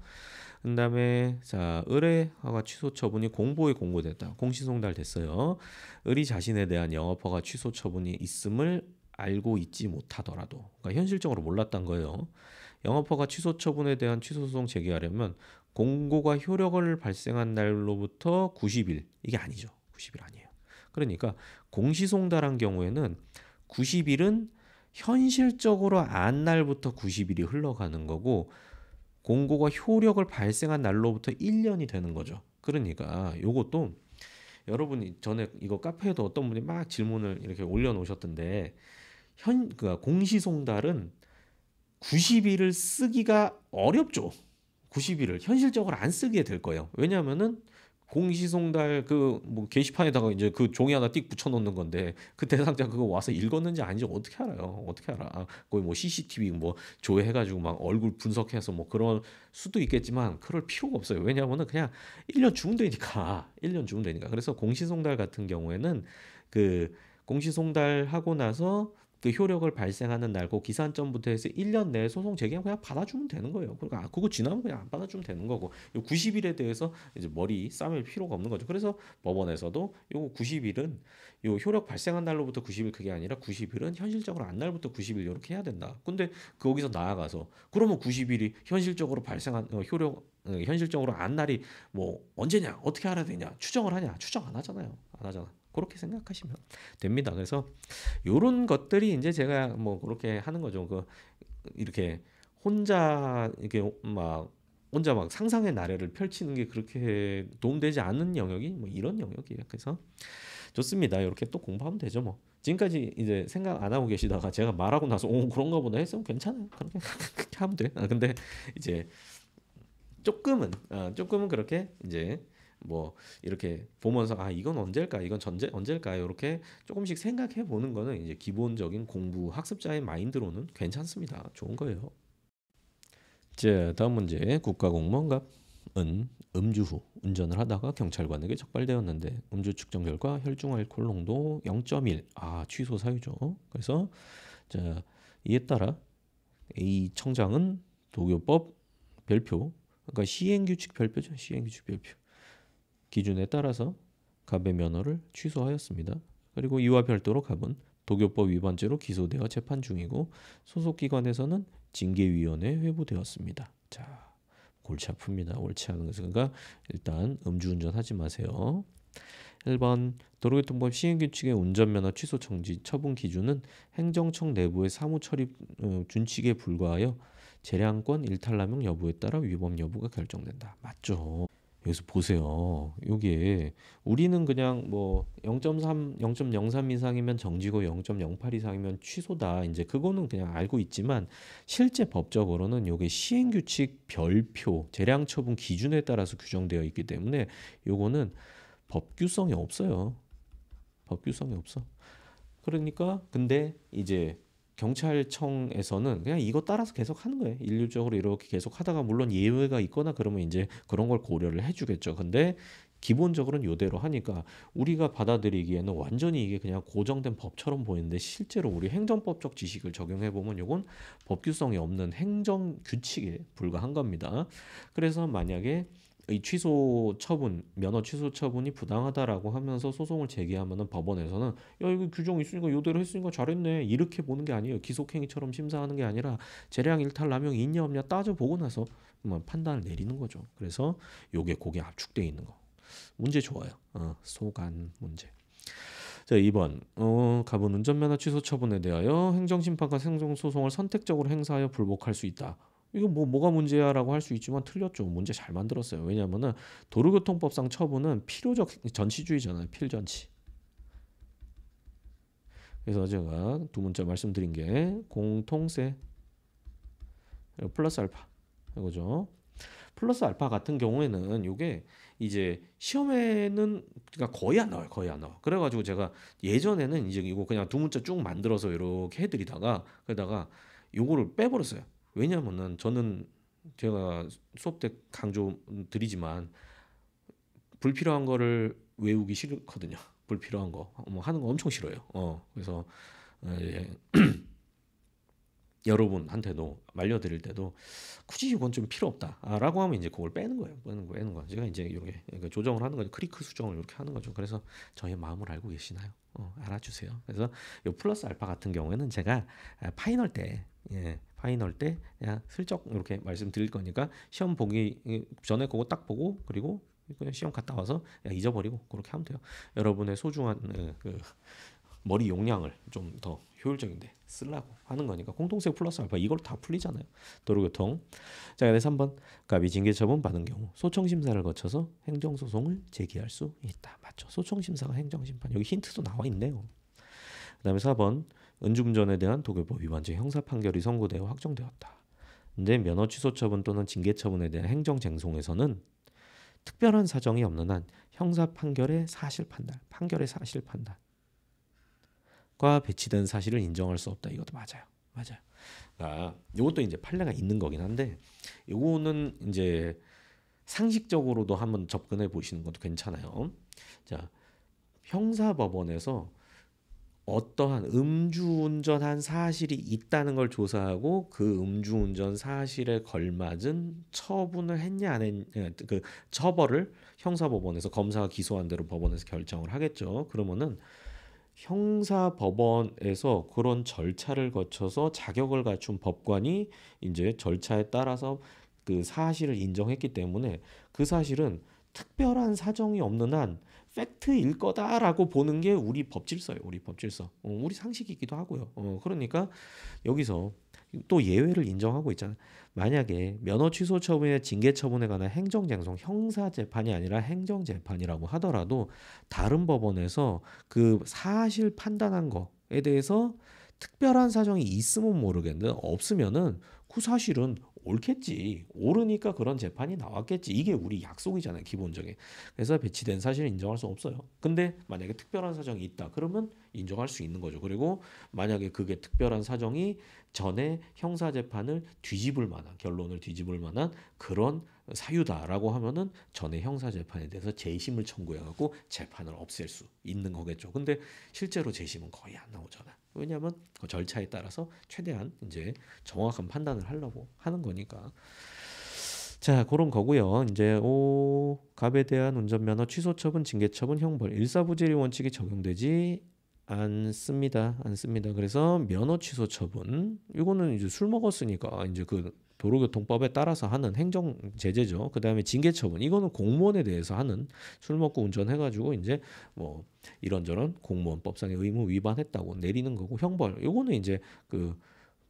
A: 그다음에 자 의뢰허가 취소 처분이 공보에 공고됐다. 공시송달 됐어요. 을이 자신에 대한 영업허가 취소 처분이 있음을 알고 있지 못하더라도, 그러니까 현실적으로 몰랐던 거예요. 영업허가 취소 처분에 대한 취소소송 제기하려면 공고가 효력을 발생한 날로부터 90일 이게 아니죠. 90일 아니에요. 그러니까 공시송달한 경우에는 90일은 현실적으로 안 날부터 90일이 흘러가는 거고 공고가 효력을 발생한 날로부터 1년이 되는 거죠. 그러니까 요것도 여러분이 전에 이거 카페에도 어떤 분이 막 질문을 이렇게 올려놓으셨던데 그러니까 공시송달은 90일을 쓰기가 어렵죠. 90일을 현실적으로 안 쓰게 될 거예요. 왜냐하면은 공시송달 그 뭐 게시판에다가 이제 그 종이 하나 띡 붙여놓는 건데 그 대상자 그거 와서 읽었는지 아닌지 어떻게 알아요? 어떻게 알아? 거의 뭐 CCTV 뭐 조회해가지고 막 얼굴 분석해서 뭐 그런 수도 있겠지만 그럴 필요가 없어요. 왜냐하면은 그냥 1년 주면 되니까 1년 주면 되니까. 그래서 공시송달 같은 경우에는 그 공시송달 하고 나서 그 효력을 발생하는 날, 그 기산점부터 해서 1년 내에 소송 제기하면 그냥 받아주면 되는 거예요. 그러니까 그거 지나면 그냥 안 받아주면 되는 거고, 요 90일에 대해서 이제 머리 싸맬 필요가 없는 거죠. 그래서 법원에서도 요 90일은 요 효력 발생한 날로부터 90일 그게 아니라 90일은 현실적으로 안 날부터 90일 이렇게 해야 된다. 근데 거기서 나아가서 그러면 90일이 현실적으로 발생한 효력 현실적으로 안 날이 뭐 언제냐 어떻게 알아야 되냐 추정을 하냐 추정 안 하잖아요. 안 하잖아. 그렇게 생각하시면 됩니다. 그래서 요런 것들이 이제 제가 뭐 그렇게 하는 거죠. 그 이렇게 혼자 이렇게 막 혼자 막 상상의 나래를 펼치는 게 그렇게 도움되지 않는 영역이 뭐 이런 영역이에요. 그래서 좋습니다. 이렇게 또 공부하면 되죠, 뭐. 지금까지 이제 생각 안 하고 계시다가 제가 말하고 나서 오 그런가 보다 했으면 괜찮아요. 그렇게 그렇게 하면 돼. 근데 이제 조금은 그렇게 이제 뭐 이렇게 보면서 아 이건 언제일까 이건 전제 언제일까 이렇게 조금씩 생각해 보는 거는 이제 기본적인 공부 학습자의 마인드로는 괜찮습니다. 좋은 거예요. 자, 다음 문제. 국가공무원갑은 음주 후 운전을 하다가 경찰관에게 적발되었는데 음주 측정 결과 혈중 알코올 농도 0.1. 아, 취소 사유죠. 그래서 자, 이에 따라 A 청장은 도교법 별표, 그러니까 시행규칙 별표죠. 시행규칙 별표 기준에 따라서 갑의 면허를 취소하였습니다. 그리고 이와 별도로 갑은 도교법 위반죄로 기소되어 재판 중이고 소속 기관에서는 징계위원회에 회부되었습니다. 자, 골치 아픕니다. 옳지 않은 것은 그러니까 일단 음주운전 하지 마세요. 1번 도로교통법 시행규칙의 운전면허 취소 정지 처분 기준은 행정청 내부의 사무 처리 준칙에 불과하여 재량권 일탈남용 여부에 따라 위법 여부가 결정된다. 맞죠? 여기서 보세요. 요게 우리는 그냥 뭐 0.3, 0.03 이상이면 정지고 0.08 이상이면 취소다. 이제 그거는 그냥 알고 있지만 실제 법적으로는 요게 시행규칙 별표 재량 처분 기준에 따라서 규정되어 있기 때문에 요거는 법규성이 없어요. 법규성이 없어. 그러니까 근데 이제 경찰청에서는 그냥 이거 따라서 계속 하는 거예요. 일률적으로 이렇게 계속 하다가 물론 예외가 있거나 그러면 이제 그런 걸 고려를 해주겠죠. 근데 기본적으로는 이대로 하니까 우리가 받아들이기에는 완전히 이게 그냥 고정된 법처럼 보이는데 실제로 우리 행정법적 지식을 적용해 보면 이건 법규성이 없는 행정 규칙에 불과한 겁니다. 그래서 만약에 이 취소 처분, 면허 취소 처분이 부당하다라고 하면서 소송을 제기하면은 법원에서는 야 이거 규정 있으니까 요대로 했으니까 잘했네 이렇게 보는 게 아니에요. 기속행위처럼 심사하는 게 아니라 재량 일탈 남용이 있냐 없냐 따져보고 나서 뭐 판단을 내리는 거죠. 그래서 요게 고게 압축돼 있는 거. 문제 좋아요. 소간 문제. 자, 2번. 갑은 운전면허 취소 처분에 대하여 행정심판과 행정소송을 선택적으로 행사하여 불복할 수 있다. 이거 뭐가 문제야라고 할 수 있지만 틀렸죠. 문제 잘 만들었어요. 왜냐하면은 도로교통법상 처분은 필요적 전치주의잖아요. 필전치. 그래서 제가 두 문자 말씀드린 게 공통세 플러스 알파 이거죠. 플러스 알파 같은 경우에는 이게 이제 시험에는 그러니까 거의 안 나와요. 거의 안 나와. 그래가지고 제가 예전에는 이제 이거 그냥 두 문자 쭉 만들어서 이렇게 해드리다가 그러다가 요거를 빼버렸어요. 왜냐면은 저는 제가 수업 때 강조 드리지만 불필요한 거를 외우기 싫거든요. 불필요한 거, 뭐 하는 거 엄청 싫어요. 그래서 예, 여러분한테도 말려드릴 때도 굳이 이건 좀 필요 없다라고 하면 이제 그걸 빼는 거예요. 빼는 거. 제가 이제 이렇게 조정을 하는 거죠. 크리크 수정을 이렇게 하는 거죠. 그래서 저의 마음을 알고 계시나요? 알아주세요. 그래서 이 플러스 알파 같은 경우에는 제가 파이널 때, 파이널 때 그냥 슬쩍 이렇게 말씀드릴 거니까 시험 보기 전에 그거 딱 보고 그리고 그냥 시험 갔다 와서 잊어버리고 그렇게 하면 돼요. 여러분의 소중한 그 머리 용량을 좀 더 효율적인데 쓰려고 하는 거니까 공동세 플러스 알파 이걸 다 풀리잖아요. 도로교통. 자, 그래서 3번 갑이 징계처분 받은 경우 소청심사를 거쳐서 행정소송을 제기할 수 있다. 맞죠? 소청심사가 행정심판. 여기 힌트도 나와 있네요. 그 다음에 4번 음주운전에 대한 도교법 위반죄 형사 판결이 선고되어 확정되었다. 근데 면허 취소 처분 또는 징계 처분에 대한 행정쟁송에서는 특별한 사정이 없는 한 형사 판결의 사실 판단, 과 배치된 사실을 인정할 수 없다. 이것도 맞아요. 맞아요. 아, 이것도 이제 판례가 있는 거긴 한데, 이거는 이제 상식적으로도 한번 접근해 보시는 것도 괜찮아요. 자, 형사법원에서 어떠한 음주운전한 사실이 있다는 걸 조사하고 그 음주운전 사실에 걸맞은 처분을 했냐 안 했냐 그 처벌을 형사법원에서 검사가 기소한 대로 법원에서 결정을 하겠죠. 그러면은 형사법원에서 그런 절차를 거쳐서 자격을 갖춘 법관이 이제 절차에 따라서 그 사실을 인정했기 때문에 그 사실은 특별한 사정이 없는 한 팩트일 거다라고 보는 게 우리 법질서예요. 우리 법질서. 우리 상식이기도 하고요. 그러니까 여기서 또 예외를 인정하고 있잖아요. 만약에 면허 취소 처분이나 징계 처분에 관한 행정쟁송, 형사 재판이 아니라 행정 재판이라고 하더라도 다른 법원에서 그 사실 판단한 거에 대해서 특별한 사정이 있으면 모르겠는데 없으면은 그 사실은 옳겠지. 옳으니까 그런 재판이 나왔겠지. 이게 우리 약속이잖아요, 기본적인. 그래서 배치된 사실을 인정할 수 없어요. 근데 만약에 특별한 사정이 있다. 그러면 인정할 수 있는 거죠. 그리고 만약에 그게 특별한 사정이 전에 형사 재판을 뒤집을 만한 결론을 뒤집을 만한 그런 사유다라고 하면은 전에 형사 재판에 대해서 재심을 청구해 갖고 재판을 없앨 수 있는 거겠죠. 근데 실제로 재심은 거의 안 나오잖아. 왜냐하면 그 절차에 따라서 최대한 이제 정확한 판단을 하려고 하는 거니까. 자, 그런 거고요. 이제 오 갑에 대한 운전면허 취소 처분, 징계 처분, 형벌, 일사부재리 원칙이 적용되지 않습니다. 않습니다. 그래서 면허 취소 처분 이거는 이제 술 먹었으니까 이제 그 도로교통법에 따라서 하는 행정 제재죠. 그다음에 징계 처분 이거는 공무원에 대해서 하는 술 먹고 운전해가지고 이제 뭐 이런저런 공무원법상의 의무 위반했다고 내리는 거고 형벌 요거는 이제 그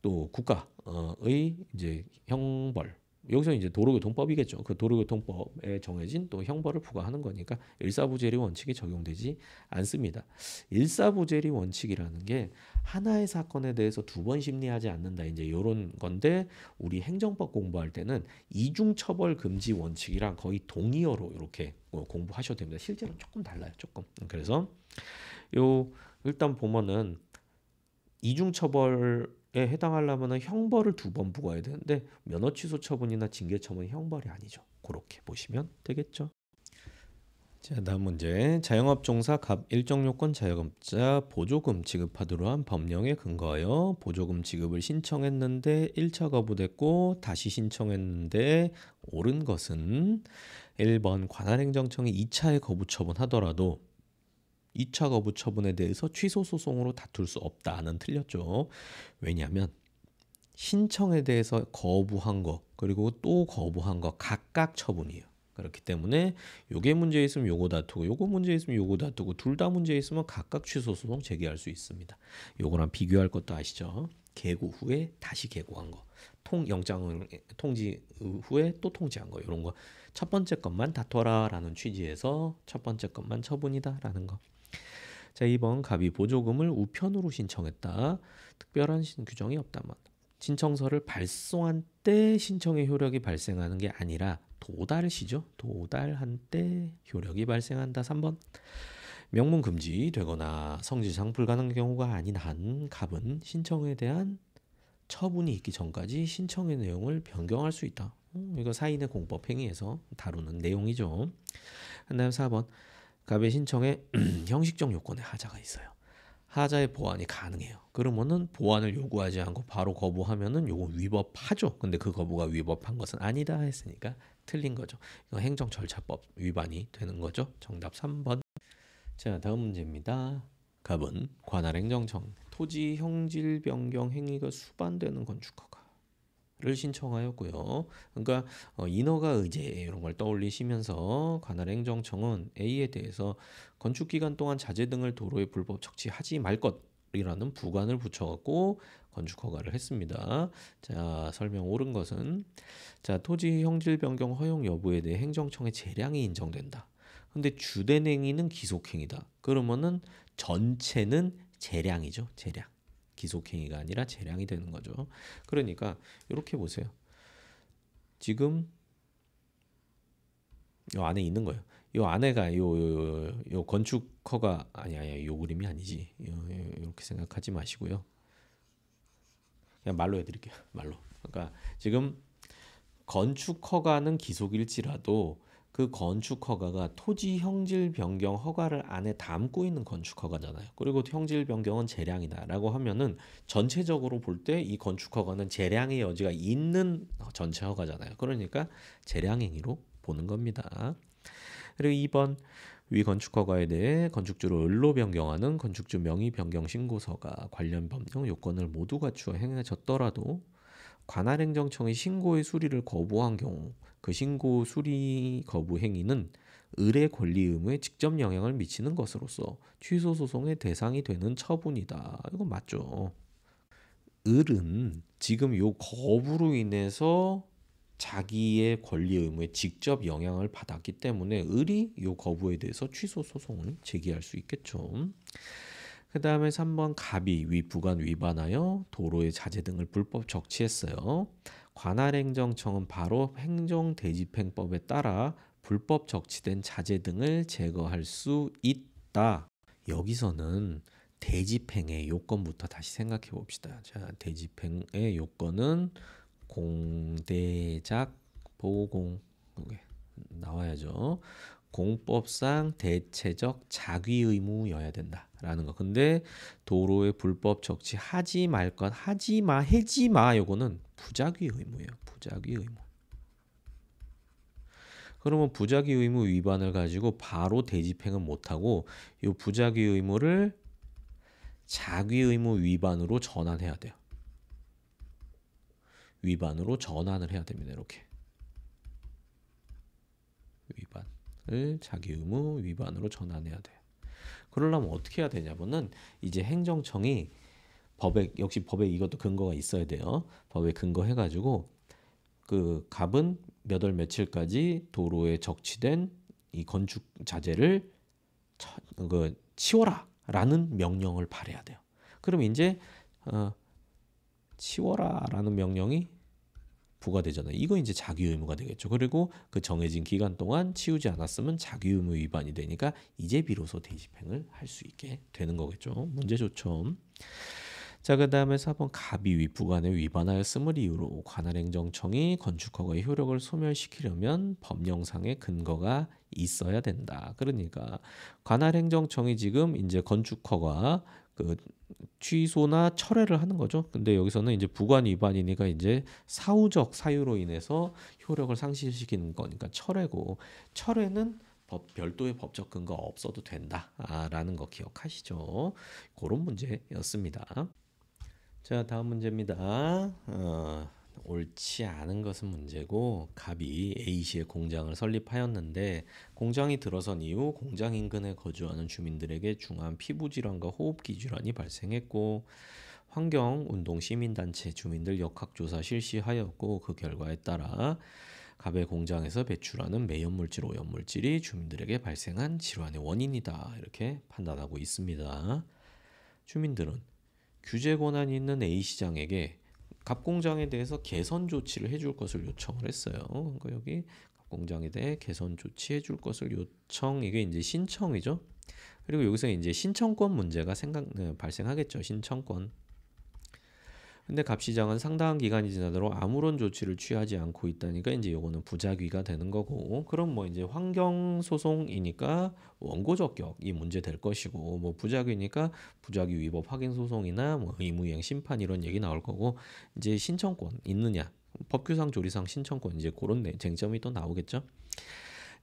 A: 또 국가의 이제 형벌 여기서 이제 도로교통법이겠죠. 그 도로교통법에 정해진 또 형벌을 부과하는 거니까 일사부재리 원칙이 적용되지 않습니다. 일사부재리 원칙이라는 게 하나의 사건에 대해서 두 번 심리하지 않는다. 이제 이런 건데 우리 행정법 공부할 때는 이중처벌 금지 원칙이랑 거의 동의어로 이렇게 공부하셔도 됩니다. 실제로는 조금 달라요. 조금. 그래서 요 일단 보면은 이중처벌에 해당하려면 형벌을 두 번 부과해야 되는데 면허 취소 처분이나 징계 처분이 형벌이 아니죠. 그렇게 보시면 되겠죠. 자, 다음 문제. 자영업 종사 갑 일정 요건 자영업자 보조금 지급하도록 한 법령에 근거하여 보조금 지급을 신청했는데 1차 거부됐고 다시 신청했는데 옳은 것은 1번 관할행정청이 2차에 거부 처분하더라도 2차 거부 처분에 대해서 취소 소송으로 다툴 수 없다는 틀렸죠. 왜냐하면 신청에 대해서 거부한 거 그리고 또 거부한 거 각각 처분이에요. 그렇기 때문에 요게 문제 있으면 요거 다투고 요거 문제 있으면 요거 다투고 둘 다 문제 있으면 각각 취소 소송 제기할 수 있습니다. 요거랑 비교할 것도 아시죠? 개고 후에 다시 개고한 거. 영장 통지 후에 또 통지한 거. 이런 거 첫 번째 것만 다퉈라라는 취지에서 첫 번째 것만 처분이다라는 거. 자, 2번 갑이 보조금을 우편으로 신청했다. 특별한 규정이 없다만 신청서를 발송한 때 신청의 효력이 발생하는 게 아니라 도달 시죠. 도달한 때 효력이 발생한다. 3번 명문 금지되거나 성지상 불가능 경우가 아닌 한 갑은 신청에 대한 처분이 있기 전까지 신청의 내용을 변경할 수 있다. 이거 사인의 공법 행위에서 다루는 내용이죠. 그다음 4번 갑의 신청에 형식적 요건에 하자가 있어요. 하자의 보완이 가능해요. 그러면은 보완을 요구하지 않고 바로 거부하면은 요거 위법하죠. 근데 그 거부가 위법한 것은 아니다 했으니까 틀린 거죠. 이거 행정 절차법 위반이 되는 거죠. 정답 3번. 자, 다음 문제입니다. 갑은 관할행정청 토지 형질 변경 행위가 수반되는 건축허가를 신청하였고요. 그러니까 인허가 의제 이런 걸 떠올리시면서 관할행정청은 A에 대해서 건축 기간 동안 자재 등을 도로에 불법 적치하지 말 것이라는 부관을 붙여갖고 건축 허가를 했습니다. 자, 설명 옳은 것은 자 토지 형질 변경 허용 여부에 대해 행정청의 재량이 인정된다. 근데 주된 행위는 기속행위다. 그러면은 전체는 재량이죠. 재량. 기속행위가 아니라 재량이 되는 거죠. 그러니까 이렇게 보세요. 지금 요 안에 있는 거예요. 요 안에가 요 건축 허가 아니야. 요 그림이 아니지. 이렇게 생각하지 마시고요. 그냥 말로 해드릴게요. 말로. 그러니까 지금 건축 허가는 기속일지라도 그 건축 허가가 토지 형질 변경 허가를 안에 담고 있는 건축 허가잖아요. 그리고 형질 변경은 재량이다라고 하면은 전체적으로 볼 때 이 건축 허가는 재량의 여지가 있는 전체 허가잖아요. 그러니까 재량 행위로 보는 겁니다. 그리고 2번 위 건축 허가에 대해 건축주를 을로 변경하는 건축주 명의 변경 신고서가 관련 법령 요건을 모두 갖추어 행해졌더라도 관할행정청이 신고의 수리를 거부한 경우 그 신고 수리 거부 행위는 을의 권리 의무에 직접 영향을 미치는 것으로서 취소 소송의 대상이 되는 처분이다. 이건 맞죠. 을은 지금 요 거부로 인해서 자기의 권리 의무에 직접 영향을 받았기 때문에 을이 요 거부에 대해서 취소 소송을 제기할 수 있겠죠. 그 다음에 3번 갑이 위 부관 위반하여 도로의 자재 등을 불법 적치했어요. 관할행정청은 바로 행정대집행법에 따라 불법 적치된 자재 등을 제거할 수 있다. 여기서는 대집행의 요건부터 다시 생각해 봅시다. 자, 대집행의 요건은 공대작 보공 이게 나와야죠. 공법상 대체적 자기 의무여야 된다라는 거. 근데 도로에 불법 적치하지 말 것, 하지 마, 해지 마. 요거는 부작위 의무예요. 부작위 의무. 그러면 부작위 의무 위반을 가지고 바로 대집행은 못하고 이 부작위 의무를 자기 의무 위반으로 전환해야 돼요. 위반으로 전환을 해야 됩니다. 이렇게 위반을 자기 의무 위반으로 전환해야 돼요. 그러려면 어떻게 해야 되냐면은 이제 행정청이 법에 역시 법에 이것도 근거가 있어야 돼요. 법에 근거해가지고 그 갑은 몇 월 며칠까지 도로에 적치된 이 건축 자재를 치워라라는 명령을 발해야 돼요. 그럼 이제 치워라라는 명령이 부과되잖아요. 이거 이제 자기 의무가 되겠죠. 그리고 그 정해진 기간 동안 치우지 않았으면 자기 의무 위반이 되니까 이제 비로소 대집행을 할 수 있게 되는 거겠죠. 문제 좋죠. 자, 그 다음에 4번 갑이 윗부관에 위반하였음을 이유로 관할행정청이 건축허가의 효력을 소멸시키려면 법령상의 근거가 있어야 된다. 그러니까 관할행정청이 지금 이제 건축허가 그 취소나 철회를 하는 거죠. 근데 여기서는 이제 부관 위반이니까 이제 사후적 사유로 인해서 효력을 상실시키는 거니까 철회고, 철회는 별도의 법적 근거 없어도 된다라는 거 기억하시죠? 그런 문제였습니다. 자, 다음 문제입니다. 옳지 않은 것은 문제고 갑이 A시의 공장을 설립하였는데 공장이 들어선 이후 공장 인근에 거주하는 주민들에게 중한 피부 질환과 호흡기 질환이 발생했고 환경운동 시민단체 주민들 역학조사 실시하였고 그 결과에 따라 갑의 공장에서 배출하는 매연물질, 오염물질이 주민들에게 발생한 질환의 원인이다. 이렇게 판단하고 있습니다. 주민들은 규제 권한이 있는 A시장에게 갑공장에 대해서 개선 조치를 해줄 것을 요청을 했어요. 그러니까 여기 갑공장에 대해 개선 조치해 줄 것을 요청, 이게 이제 신청이죠. 그리고 여기서 이제 신청권 문제가 발생하겠죠. 신청권. 근데 갑시장은 상당한 기간이 지나도록 아무런 조치를 취하지 않고 있다니까 이제 요거는 부작위가 되는 거고, 그럼 뭐 이제 환경 소송이니까 원고 적격이 문제 될 것이고, 뭐 부작위니까 부작위 위법 확인 소송이나 뭐 의무이행 심판 이런 얘기 나올 거고, 이제 신청권 있느냐, 법규상 조리상 신청권, 이제 그런 쟁점이 또 나오겠죠.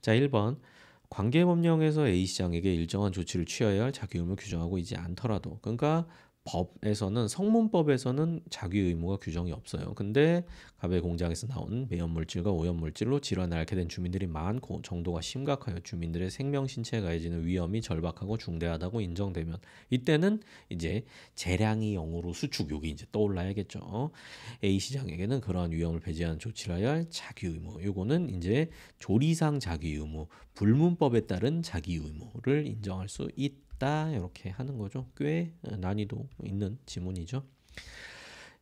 A: 자, 1번 관계법령에서 A시장에게 일정한 조치를 취해야 할 자기 의무를 규정하고 있지 않더라도, 그러니까 법에서는, 성문법에서는 자기 의무가 규정이 없어요. 근데 갑의 공장에서 나온 매연물질과 오염물질로 질환을 앓게 된 주민들이 많고 정도가 심각하여 주민들의 생명 신체에 가해지는 위험이 절박하고 중대하다고 인정되면 이때는 이제 재량이 0으로 수축, 여기 이제 떠올라야겠죠. A 시장에게는 그러한 위험을 배제하는 조치를 해야 할 자기 의무, 요거는 이제 조리상 자기 의무, 불문법에 따른 자기 의무를 인정할 수 있다. 이렇게 하는 거죠. 꽤 난이도 있는 지문이죠.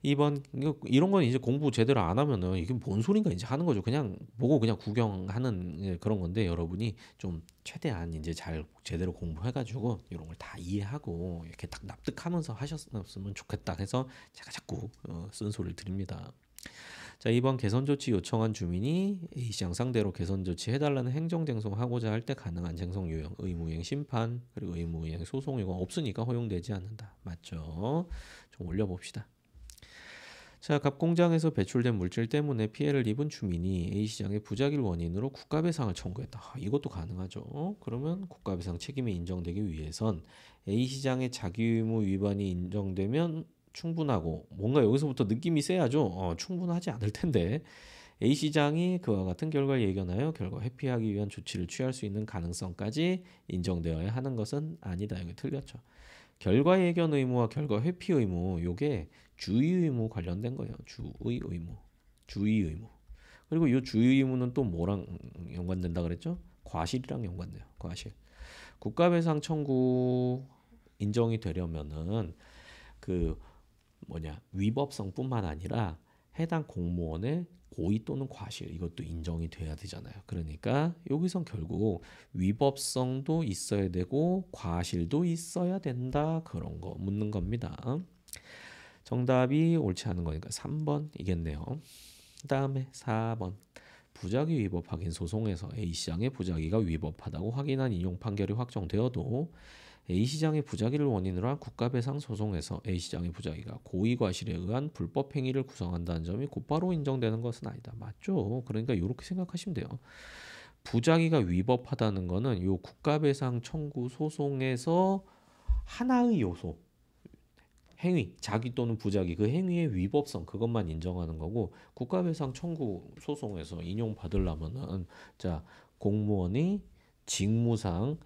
A: 2번 이런 건 이제 공부 제대로 안 하면은 이게 뭔 소린가 이제 하는 거죠. 그냥 보고 그냥 구경하는 그런 건데, 여러분이 좀 최대한 이제 잘 제대로 공부해가지고 이런 걸 다 이해하고 이렇게 딱 납득하면서 하셨으면 좋겠다 해서 제가 자꾸 쓴소리를 드립니다. 자, 2번 개선 조치 요청한 주민이 A시장 상대로 개선 조치 해달라는 행정 쟁송하고자 할 때 가능한 쟁송 유형, 의무이행 심판 그리고 의무이행 소송 이거 없으니까 허용되지 않는다. 맞죠? 좀 올려봅시다. 자, 갑 공장에서 배출된 물질 때문에 피해를 입은 주민이 A시장의 부작위를 원인으로 국가배상을 청구했다. 이것도 가능하죠. 그러면 국가배상 책임이 인정되기 위해선 A시장의 자기의무 위반이 인정되면 충분하고 뭔가 여기서부터 느낌이 세야죠. 충분하지 않을 텐데 A시장이 그와 같은 결과를 예견하여 결과 회피하기 위한 조치를 취할 수 있는 가능성까지 인정되어야 하는 것은 아니다. 여기 틀렸죠. 결과 예견 의무와 결과 회피 의무 요게 주의 의무 관련된 거예요. 주의 의무. 주의 의무. 그리고 이 주의 의무는 또 뭐랑 연관된다 그랬죠? 과실이랑 연관돼요. 과실. 국가배상 청구 인정이 되려면은 그 위법성뿐만 아니라 해당 공무원의 고의 또는 과실 이것도 인정이 돼야 되잖아요. 그러니까 여기선 결국 위법성도 있어야 되고 과실도 있어야 된다 그런 거 묻는 겁니다. 정답이 옳지 않은 거니까 3번이겠네요. 그다음에 4번 부작위 위법 확인 소송에서 A시장의 부작위가 위법하다고 확인한 인용 판결이 확정되어도 A시장의 부작위를 원인으로 한 국가배상 소송에서 A시장의 부작위가 고의과실에 의한 불법 행위를 구성한다는 점이 곧바로 인정되는 것은 아니다. 맞죠? 그러니까 이렇게 생각하시면 돼요. 부작위가 위법하다는 거는 요 국가배상 청구 소송에서 하나의 요소 행위, 자기 또는 부작위 그 행위의 위법성 그것만 인정하는 거고 국가배상 청구 소송에서 인용 받으려면은 자 공무원이 직무상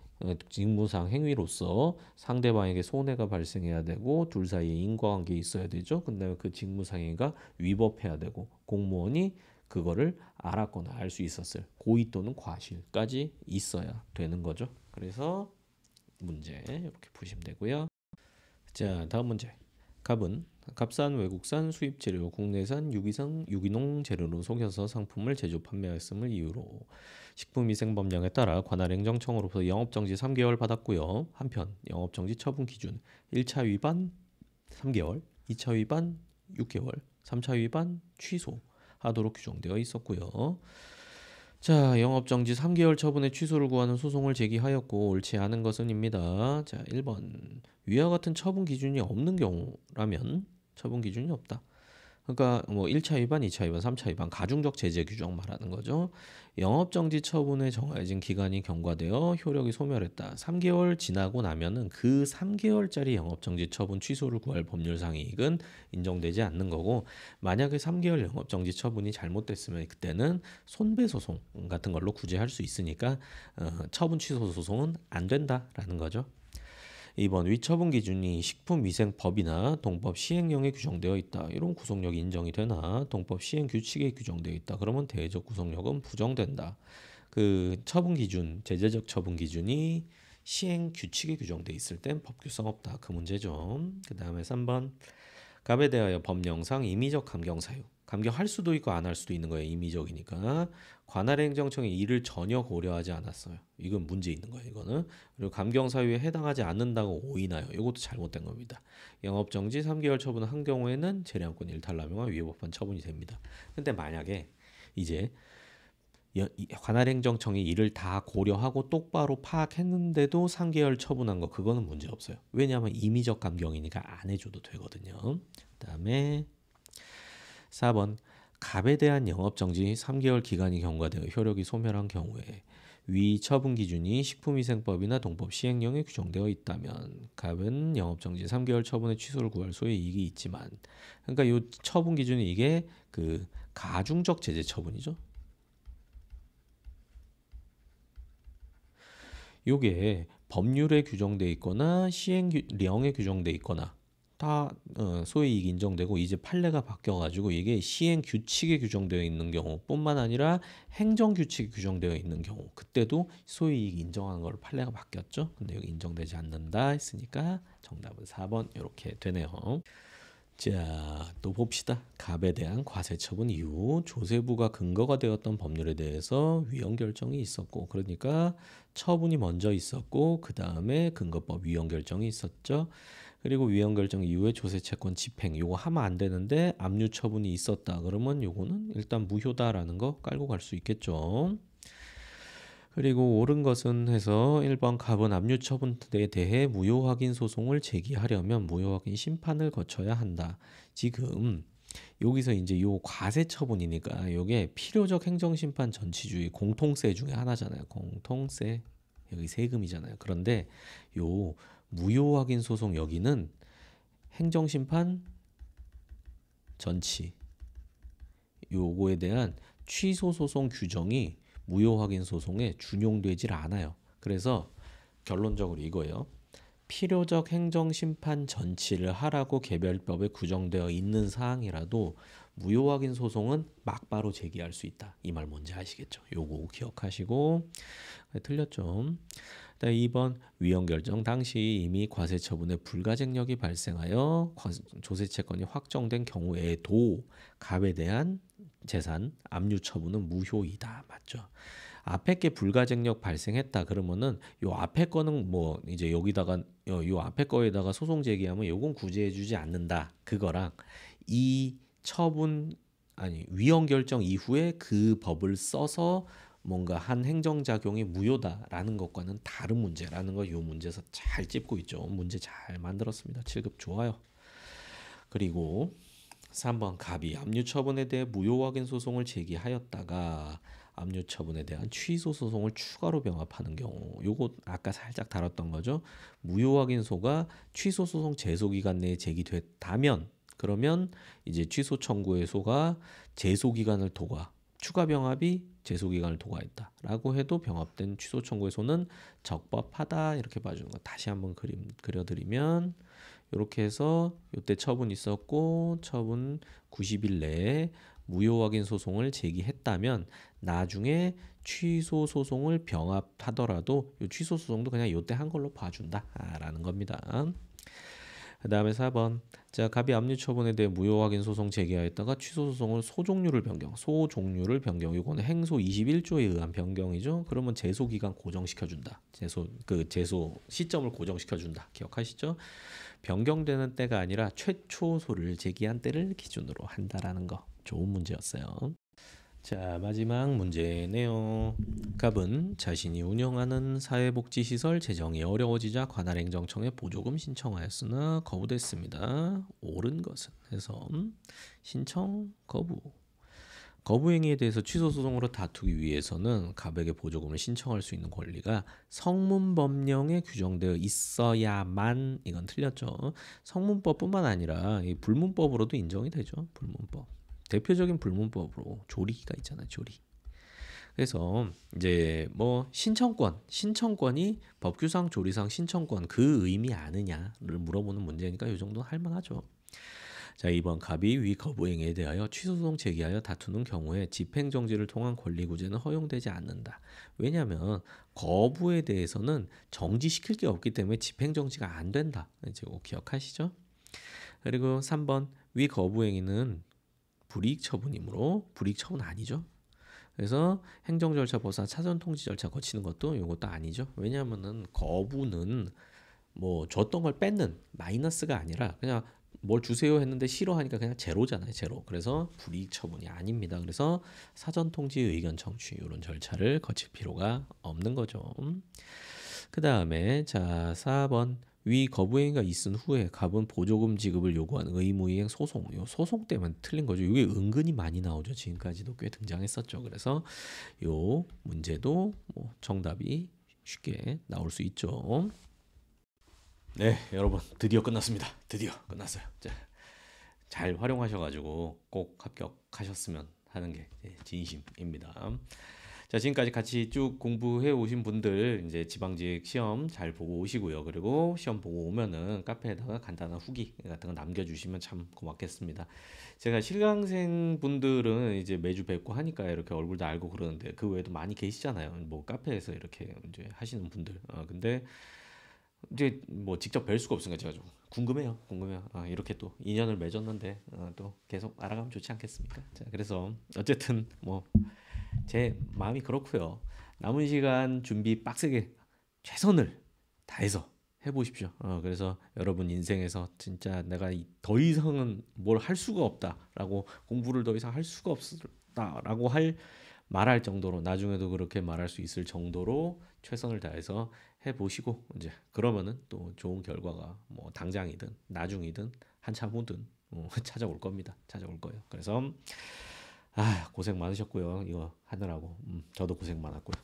A: 행위로서 상대방에게 손해가 발생해야 되고 둘 사이에 인과관계 있어야 되죠. 근데 그 직무상 행위가 위법해야 되고 공무원이 그거를 알았거나 알 수 있었을 고의 또는 과실까지 있어야 되는 거죠. 그래서 문제 이렇게 보시면 되고요. 자, 다음 문제. 갑은 값싼 외국산 수입 재료 국내산 유기농 재료로 속여서 상품을 제조 판매했음을 이유로 식품위생법령에 따라 관할 행정청으로부터 영업정지 3개월 받았고요. 한편 영업정지 처분 기준 1차 위반 3개월, 2차 위반 6개월, 3차 위반 취소하도록 규정되어 있었고요. 자, 영업정지 3개월 처분의 취소를 구하는 소송을 제기하였고 옳지 않은 것은입니다. 자, 1번 위와 같은 처분 기준이 없는 경우라면 처분 기준이 없다. 그러니까 뭐 1차 위반, 2차 위반, 3차 위반 가중적 제재 규정 말하는 거죠. 영업정지 처분에 정해진 기간이 경과되어 효력이 소멸했다. 3개월 지나고 나면은 그 3개월짜리 영업정지 처분 취소를 구할 법률상 이익은 인정되지 않는 거고 만약에 3개월 영업정지 처분이 잘못됐으면 그때는 손배소송 같은 걸로 구제할 수 있으니까 처분 취소 소송은 안 된다라는 거죠. 2번 위처분 기준이 식품위생법이나 동법 시행령에 규정되어 있다. 이런 구속력이 인정이 되나 동법 시행 규칙에 규정되어 있다. 그러면 대외적 구속력은 부정된다. 그 처분 기준, 제재적 처분 기준이 시행 규칙에 규정되어 있을 땐 법규성 없다. 그 문제죠. 그 다음에 3번 갑에 대하여 법령상 임의적 감경 사유. 감경할 수도 있고 안 할 수도 있는 거예요. 임의적이니까. 관할행정청이 이를 전혀 고려하지 않았어요. 이건 문제 있는 거예요. 이거는. 그리고 감경 사유에 해당하지 않는다고 오인하여. 이것도 잘못된 겁니다. 영업정지 3개월 처분을 한 경우에는 재량권 일탈남용과 위법한 처분이 됩니다. 근데 만약에 이제 관할행정청이 이를 다 고려하고 똑바로 파악했는데도 3개월 처분한 거 그거는 문제 없어요. 왜냐하면 임의적 감경이니까 안 해줘도 되거든요. 그다음에 4번 갑에 대한 영업정지 3개월 기간이 경과되어 효력이 소멸한 경우에 위 처분 기준이 식품위생법이나 동법 시행령에 규정되어 있다면 갑은 영업정지 3개월 처분의 취소를 구할 소의 이익이 있지만 그러니까 이 처분 기준이 이게 그 가중적 제재 처분이죠. 요게 법률에 규정돼 있거나 시행령에 규정돼 있거나 다 소이익 인정되고 이제 판례가 바뀌어가지고 이게 시행 규칙에 규정되어 있는 경우뿐만 아니라 행정 규칙에 규정되어 있는 경우 그때도 소이익 인정하는 걸 판례가 바뀌었죠. 근데 여기 인정되지 않는다 했으니까 정답은 4번 이렇게 되네요. 자, 또 봅시다. 갑에 대한 과세처분 이후 조세부가 근거가 되었던 법률에 대해서 위헌 결정이 있었고 그러니까 처분이 먼저 있었고 그 다음에 근거법 위헌 결정이 있었죠. 그리고 위헌 결정 이후에 조세 채권 집행 요거 하면 안 되는데 압류 처분이 있었다. 그러면 요거는 일단 무효다라는 거 깔고 갈 수 있겠죠. 그리고 옳은 것은 해서 1번 갑은 압류 처분에 대해 무효 확인 소송을 제기하려면 무효 확인 심판을 거쳐야 한다. 지금 여기서 이제 요 과세 처분이니까 요게 필요적 행정심판 전치주의 공통세 중에 하나잖아요. 공통세 여기 세금이잖아요. 그런데 요 무효 확인 소송 여기는 행정심판 전치 요거에 대한 취소 소송 규정이 무효 확인 소송에 준용되질 않아요. 그래서 결론적으로 이거예요. 필요적 행정심판 전치를 하라고 개별법에 구정되어 있는 사항이라도 무효 확인 소송은 막바로 제기할 수 있다. 이 말 뭔지 아시겠죠? 요거 기억하시고 틀렸죠. 2번 위헌 결정 당시 이미 과세 처분의 불가쟁력이 발생하여 조세 채권이 확정된 경우에도 갑에 대한 재산 압류 처분은 무효이다. 맞죠? 앞에 게 불가쟁력 발생했다 그러면은 요 앞에 거는 뭐 이제 여기다가 요 앞에 거에다가 소송 제기하면 요건 구제해주지 않는다. 그거랑 이 처분 아니 위헌 결정 이후에 그 법을 써서 뭔가 한 행정작용이 무효다라는 것과는 다른 문제라는 거 요 문제에서 잘 짚고 있죠. 문제 잘 만들었습니다. 7급 좋아요. 그리고 3번 갑이 압류 처분에 대해 무효 확인 소송을 제기하였다가 압류 처분에 대한 취소 소송을 추가로 병합하는 경우 요거 아까 살짝 다뤘던 거죠. 무효 확인소가 취소 소송 제소 기간 내에 제기됐다면 그러면 이제 취소 청구의 소가 제소 기간을 도과 추가 병합이 제소 기간을 도과했다라고 해도 병합된 취소 청구의 소는 적법하다 이렇게 봐주는 거 다시 한번 그려드리면 이렇게 해서 이때 처분 있었고 처분 90일 내에 무효 확인 소송을 제기했다면 나중에 취소 소송을 병합하더라도 이 취소 소송도 그냥 이때 한 걸로 봐준다라는 겁니다. 그 다음에 4번 자 갑이 압류 처분에 대해 무효 확인 소송 제기하였다가 취소 소송을 소종류를 변경 이거는 행소 21조에 의한 변경이죠. 그러면 제소 기간 고정시켜준다. 제소 시점을 고정시켜준다. 기억하시죠? 변경되는 때가 아니라 최초소를 제기한 때를 기준으로 한다라는 거 좋은 문제였어요. 자 마지막 문제네요. 갑은 자신이 운영하는 사회복지시설 재정이 어려워지자 관할행정청에 보조금 신청하였으나 거부됐습니다. 옳은 것은 해서 신청 거부. 거부행위에 대해서 취소소송으로 다투기 위해서는 갑에게 보조금을 신청할 수 있는 권리가 성문법령에 규정되어 있어야만 이건 틀렸죠. 성문법뿐만 아니라 이 불문법으로도 인정이 되죠. 불문법. 대표적인 불문법으로 조리가 있잖아요. 조리. 그래서 이제 뭐 신청권이 법규상 조리상 신청권 그 의미 아느냐를 물어보는 문제니까 이 정도는 할만하죠. 자 2번 갑이 위 거부행위에 대하여 취소소송 제기하여 다투는 경우에 집행정지를 통한 권리구제는 허용되지 않는다. 왜냐하면 거부에 대해서는 정지시킬 게 없기 때문에 집행정지가 안 된다. 이제 꼭 기억하시죠? 그리고 3번 위 거부행위는 불이익 처분이므로 불이익 처분 아니죠. 그래서 행정절차 벗어나 사전통지 절차 거치는 것도 이것도 아니죠. 왜냐하면은 거부는 뭐 줬던 걸 뺏는 마이너스가 아니라 그냥 뭘 주세요 했는데 싫어하니까 그냥 제로잖아요. 제로. 그래서 불이익 처분이 아닙니다. 그래서 사전통지 의견 청취 이런 절차를 거칠 필요가 없는 거죠. 그 다음에 자 4번 위 거부행위가 있은 후에 갑은 보조금 지급을 요구하는 의무이행 소송. 요 소송 때문에 틀린 거죠. 이게 은근히 많이 나오죠. 지금까지도 꽤 등장했었죠. 그래서 요 문제도 뭐 정답이 쉽게 나올 수 있죠. 네, 여러분 드디어 끝났습니다. 드디어 끝났어요. 자, 잘 활용하셔가지고 꼭 합격하셨으면 하는 게 진심입니다. 자, 지금까지 같이 쭉 공부해 오신 분들 이제 지방직 시험 잘 보고 오시고요. 그리고 시험 보고 오면은 카페에다가 간단한 후기 같은 거 남겨주시면 참 고맙겠습니다. 제가 실강생 분들은 이제 매주 뵙고 하니까 이렇게 얼굴도 알고 그러는데 그 외에도 많이 계시잖아요. 뭐 카페에서 이렇게 이제 하시는 분들. 근데 이제 뭐 직접 뵐 수가 없으니까 제가 좀 궁금해요. 이렇게 또 인연을 맺었는데 또 계속 알아가면 좋지 않겠습니까? 자, 그래서 어쨌든 뭐 제 마음이 그렇고요. 남은 시간 준비 빡세게 최선을 다해서 해보십시오. 그래서 여러분 인생에서 진짜 내가 더 이상은 뭘 할 수가 없다라고 공부를 더 이상 할 수가 없다라고 말할 정도로 나중에도 그렇게 말할 수 있을 정도로 최선을 다해서 해보시고 이제 그러면은 또 좋은 결과가 뭐 당장이든 나중이든 한참 후든 찾아올 겁니다. 찾아올 거예요. 그래서 고생 많으셨고요. 이거 하느라고 저도 고생 많았고요.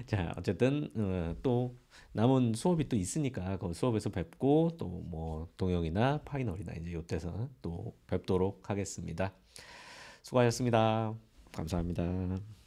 A: 자, 어쨌든 또 남은 수업이 또 있으니까 그 수업에서 뵙고 또 뭐 동영이나 파이널이나 이제 요때서 또 뵙도록 하겠습니다. 수고하셨습니다. 감사합니다.